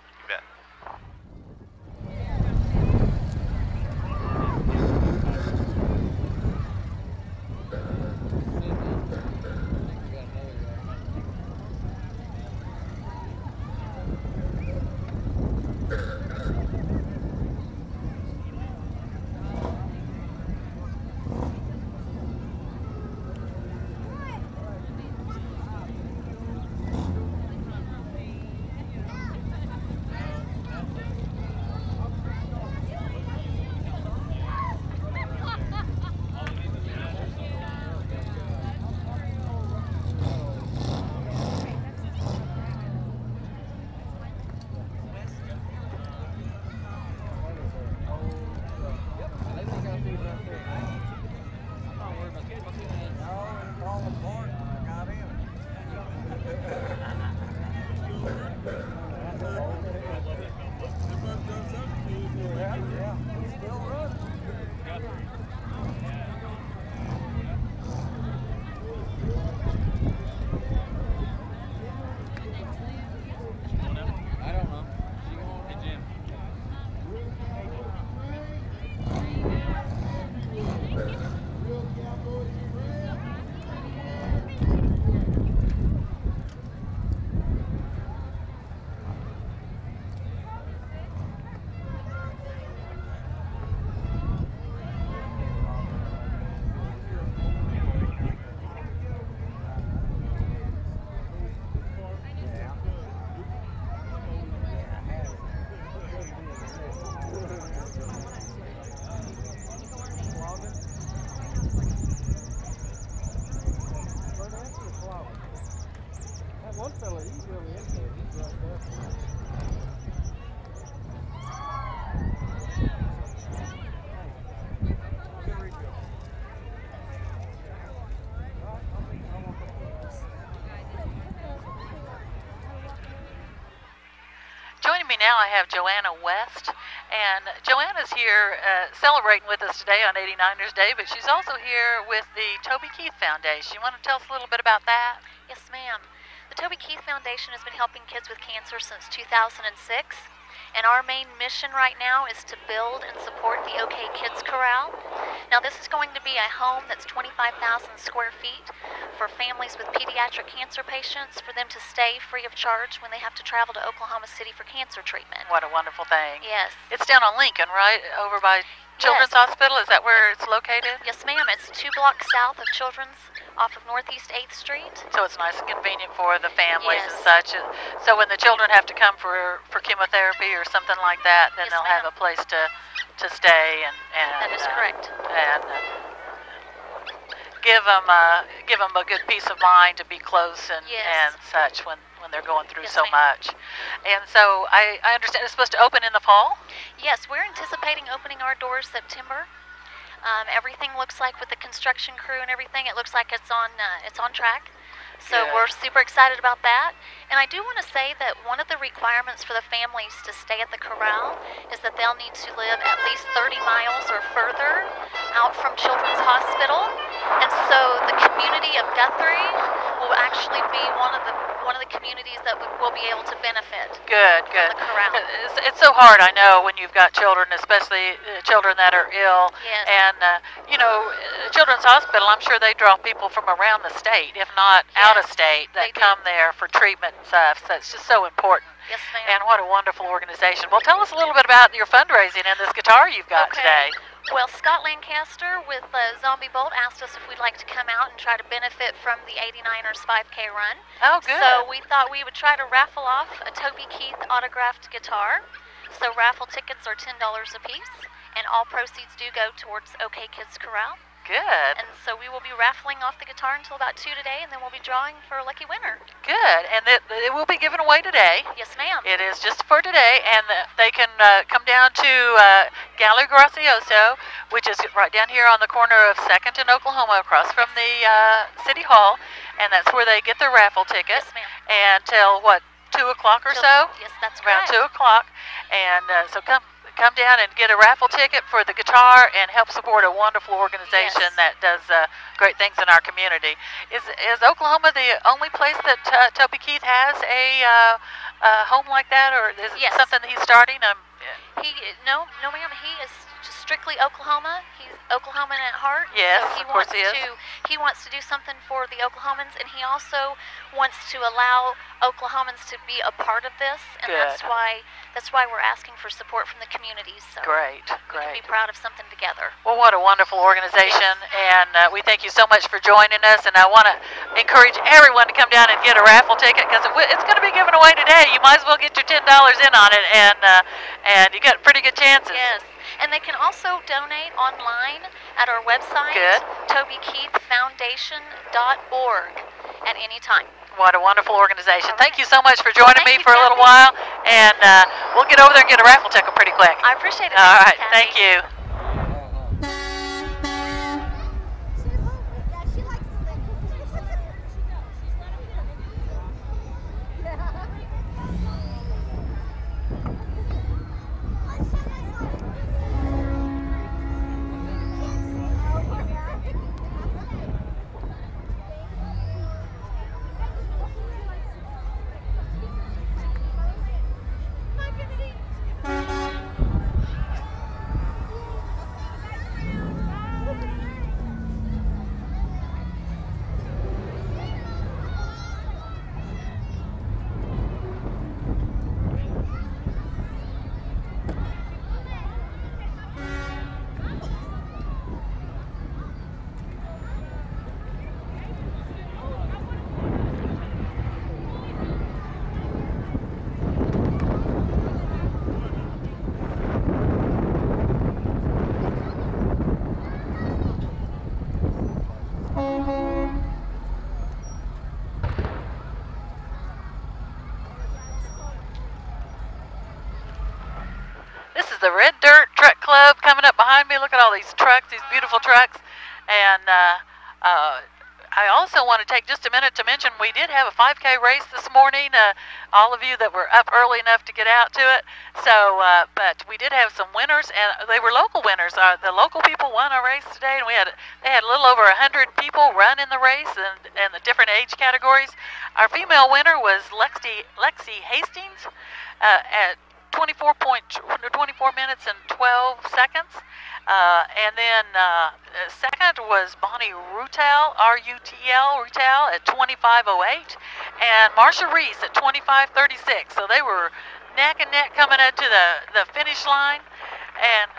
[SPEAKER 2] me now I have Joanna West, and Joanna's here celebrating with us today on 89ers Day, but she's also here with the Toby Keith Foundation. You want to tell us a little bit about that?
[SPEAKER 12] Yes, ma'am. The Toby Keith Foundation has been helping kids with cancer since 2006, and our main mission right now is to build and support the OK Kids Corral. Now, this is going to be a home that's 25,000 square feet for families with pediatric cancer patients, for them to stay free of charge when they have to travel to Oklahoma City for cancer treatment.
[SPEAKER 2] What a wonderful thing.
[SPEAKER 12] Yes.
[SPEAKER 2] It's down on Lincoln, right? Over by Children's Hospital? Is that where it's located?
[SPEAKER 12] Yes, ma'am. It's 2 blocks south of Children's off of Northeast 8th Street.
[SPEAKER 2] So it's nice and convenient for the families and such. So when the children have to come for chemotherapy or something like that, then they'll have a place to stay and
[SPEAKER 12] that is correct.
[SPEAKER 2] And give them a good peace of mind to be close and such when they're going through so much. And so I understand it's supposed to open in the fall?
[SPEAKER 12] Yes, we're anticipating opening our doors September. Everything looks like with the construction crew and everything, it looks like it's on track. So we're super excited about that. And I do want to say that one of the requirements for the families to stay at the corral is that they'll need to live at least 30 miles or further out from Children's Hospital. And so the community of Guthrie will actually be one of the communities that will be able to benefit.
[SPEAKER 2] Good.
[SPEAKER 12] From the corral.
[SPEAKER 2] It's so hard, I know, when you've got children, especially children that are ill.
[SPEAKER 12] Yes.
[SPEAKER 2] And Children's Hospital, I'm sure they draw people from around the state, if not out of state, that come there for treatment and stuff. So it's just so important.
[SPEAKER 12] Yes, ma'am.
[SPEAKER 2] And what a wonderful organization. Well, tell us a little bit about your fundraising and this guitar you've got today.
[SPEAKER 12] Well, Scott Lancaster with Zombie Bolt asked us if we'd like to come out and try to benefit from the 89ers 5K run.
[SPEAKER 2] Oh, good.
[SPEAKER 12] So we thought we would try to raffle off a Toby Keith autographed guitar. So raffle tickets are $10 a piece, and all proceeds do go towards OK Kids Corral.
[SPEAKER 2] Good.
[SPEAKER 12] And so we will be raffling off the guitar until about 2 today, and then we'll be drawing for a lucky winner.
[SPEAKER 2] Good. And it will be given away today.
[SPEAKER 12] Yes, ma'am.
[SPEAKER 2] It is just for today, and they can come down to Gallery Gracioso, which is right down here on the corner of 2nd and Oklahoma, across from the City Hall, and that's where they get their raffle ticket.
[SPEAKER 12] Yes, ma'am.
[SPEAKER 2] And till, 2 o'clock or so?
[SPEAKER 12] Yes, that's
[SPEAKER 2] around
[SPEAKER 12] right.
[SPEAKER 2] 2 o'clock. And so come down and get a raffle ticket for the guitar and help support a wonderful organization that does great things in our community. Is Oklahoma the only place that Toby Keith has a home like that, or is it something that he's starting?
[SPEAKER 12] No, ma'am. He is just strictly Oklahoma. He's Oklahoman at heart.
[SPEAKER 2] Yes,
[SPEAKER 12] so
[SPEAKER 2] of course he is.
[SPEAKER 12] He wants to do something for the Oklahomans, and he also wants to allow Oklahomans to be a part of this, and that's why we're asking for support from the communities. So
[SPEAKER 2] Great.
[SPEAKER 12] We can be proud of something together.
[SPEAKER 2] Well, what a wonderful organization, and we thank you so much for joining us, and I want to encourage everyone to come down and get a raffle ticket, because it's going to be given away today. You might as well get your $10 in on it, and you got pretty good chances.
[SPEAKER 12] Yes. And they can also donate online at our website, TobyKeithFoundation.org, at any time.
[SPEAKER 2] What a wonderful organization. Thank you so much for joining me for a little while, and we'll get over there and get a raffle ticket pretty quick.
[SPEAKER 12] I appreciate it.
[SPEAKER 2] All right, thank you. The Red Dirt Truck Club coming up behind me. Look at all these trucks, these beautiful trucks. And I also want to take just a minute to mention we did have a 5K race this morning. All of you that were up early enough to get out to it. So, but we did have some winners, and they were local winners. The local people won our race today, and they had a little over 100 people run in the race, and the different age categories. Our female winner was Lexi Hastings at 24 minutes and 12 seconds. And then second was Bonnie Rutel, Rutel at 25:08, and Marsha Reese at 25:36. So they were neck and neck coming into the finish line. And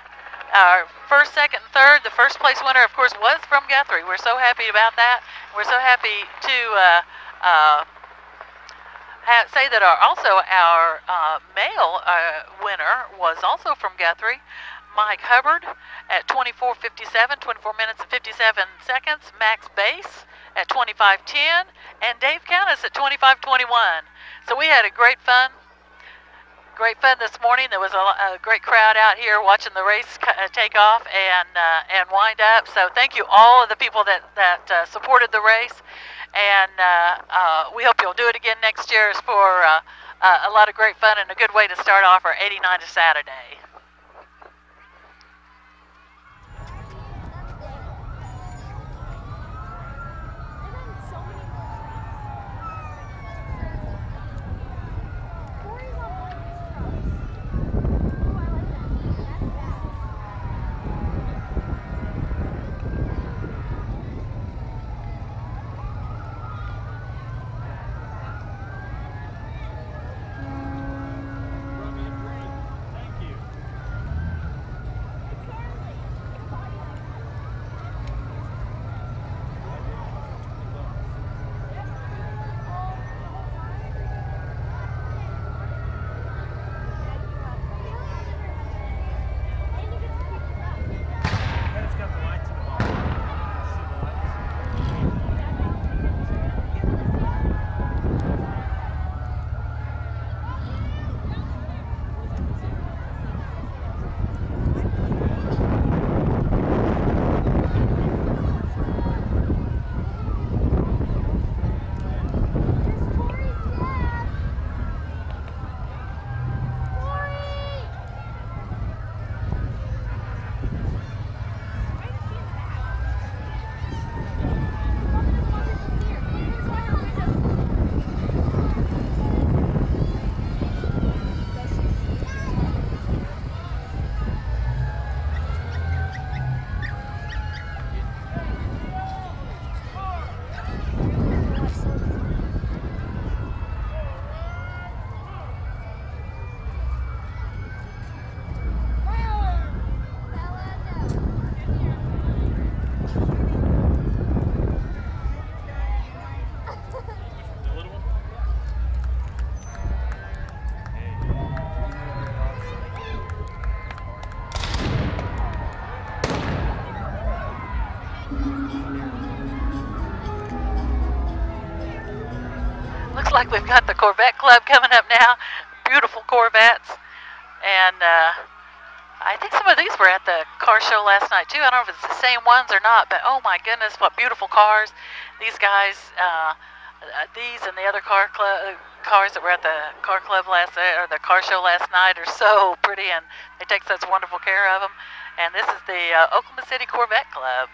[SPEAKER 2] our first, second, and third, the first place winner, of course, was from Guthrie. We're so happy about that. We're so happy to say that our male winner was also from Guthrie. Mike Hubbard at 24:57, 24 minutes and 57 seconds. Max Bass at 25:10, and Dave Countess at 25:21. So we had a great fun this morning. There was a great crowd out here watching the race take off and wind up. So thank you all of the people that supported the race, and we hope you'll do it again next year. It's for a lot of great fun and a good way to start off our 89 Saturday. Like we've got the Corvette Club coming up now. Beautiful Corvettes. And I think some of these were at the car show last night too. I don't know if it's the same ones or not, but oh my goodness, what beautiful cars. These guys, these and the other cars that were at the car club or the car show last night are so pretty, and they take such wonderful care of them. And this is the Oklahoma City Corvette Club.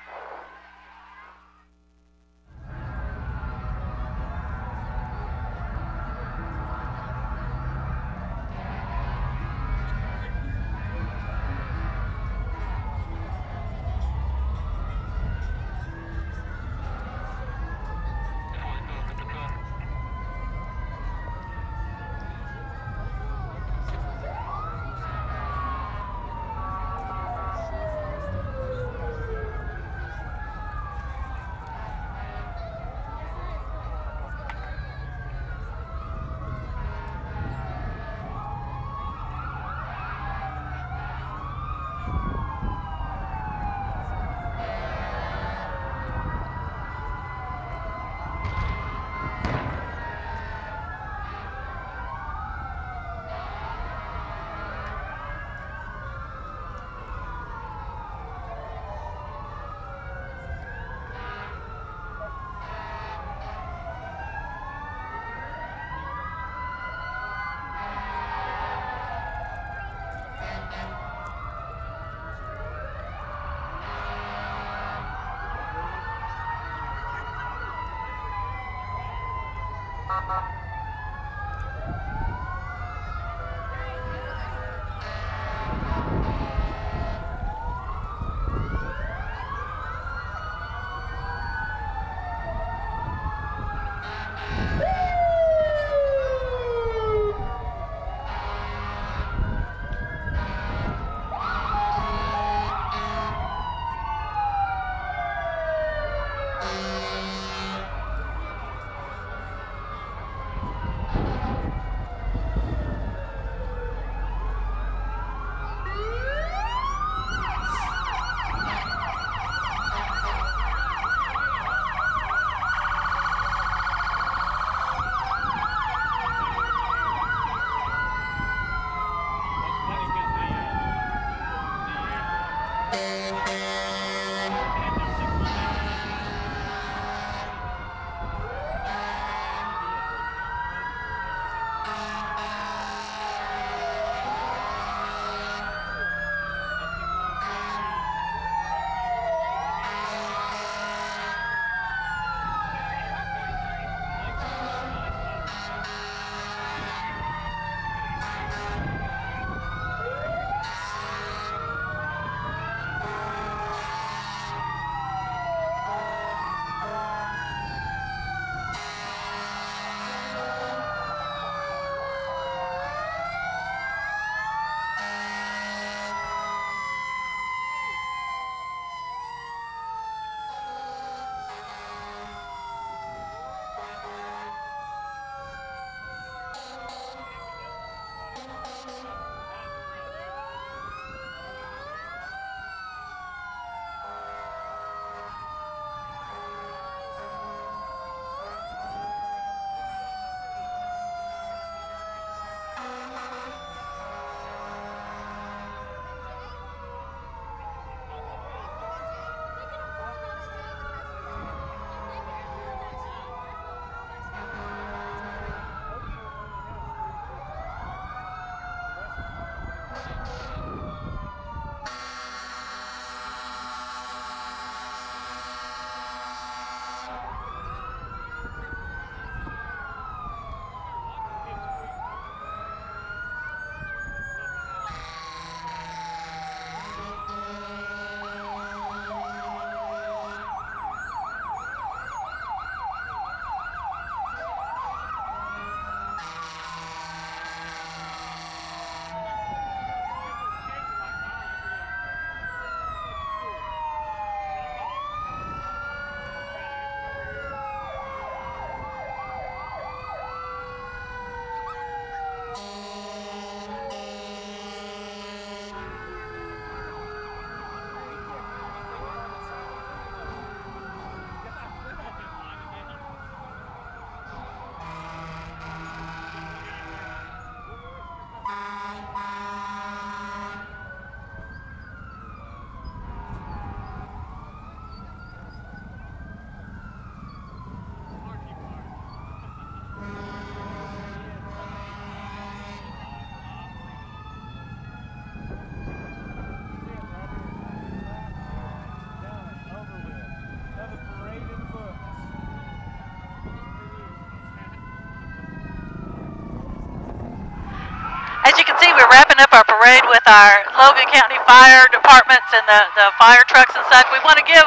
[SPEAKER 2] We're wrapping up our parade with our Logan County Fire Departments and the fire trucks and such. We want to give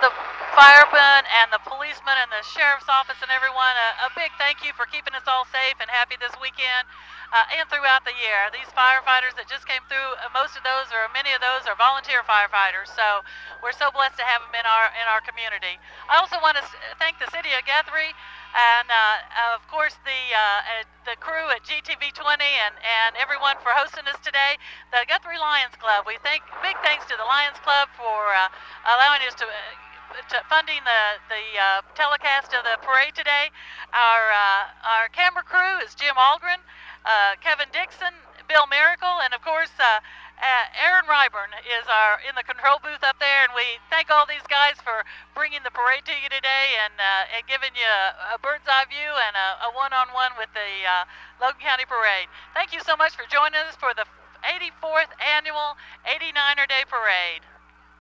[SPEAKER 2] the firemen and the policemen and the sheriff's office and everyone a big thank you for keeping us all safe and happy this weekend and throughout the year. These firefighters that just came through, most of those or many of those are volunteer firefighters, so we're so blessed to have them in our community. I also want to thank the city of Guthrie and of course the crew at GTV 20 and everyone for hosting us today. The Guthrie Lions Club, we thank big thanks to the Lions Club for allowing us to funding the telecast of the parade today. Our camera crew is Jim Algren, Kevin Dixon, Bill Miracle, and of course Aaron Ryburn is in the control booth up there, and we thank all these guys for bringing the parade to you today and giving you a bird's eye view and a one-on-one with the Logan County Parade. Thank you so much for joining us for the 84th annual 89er Day Parade.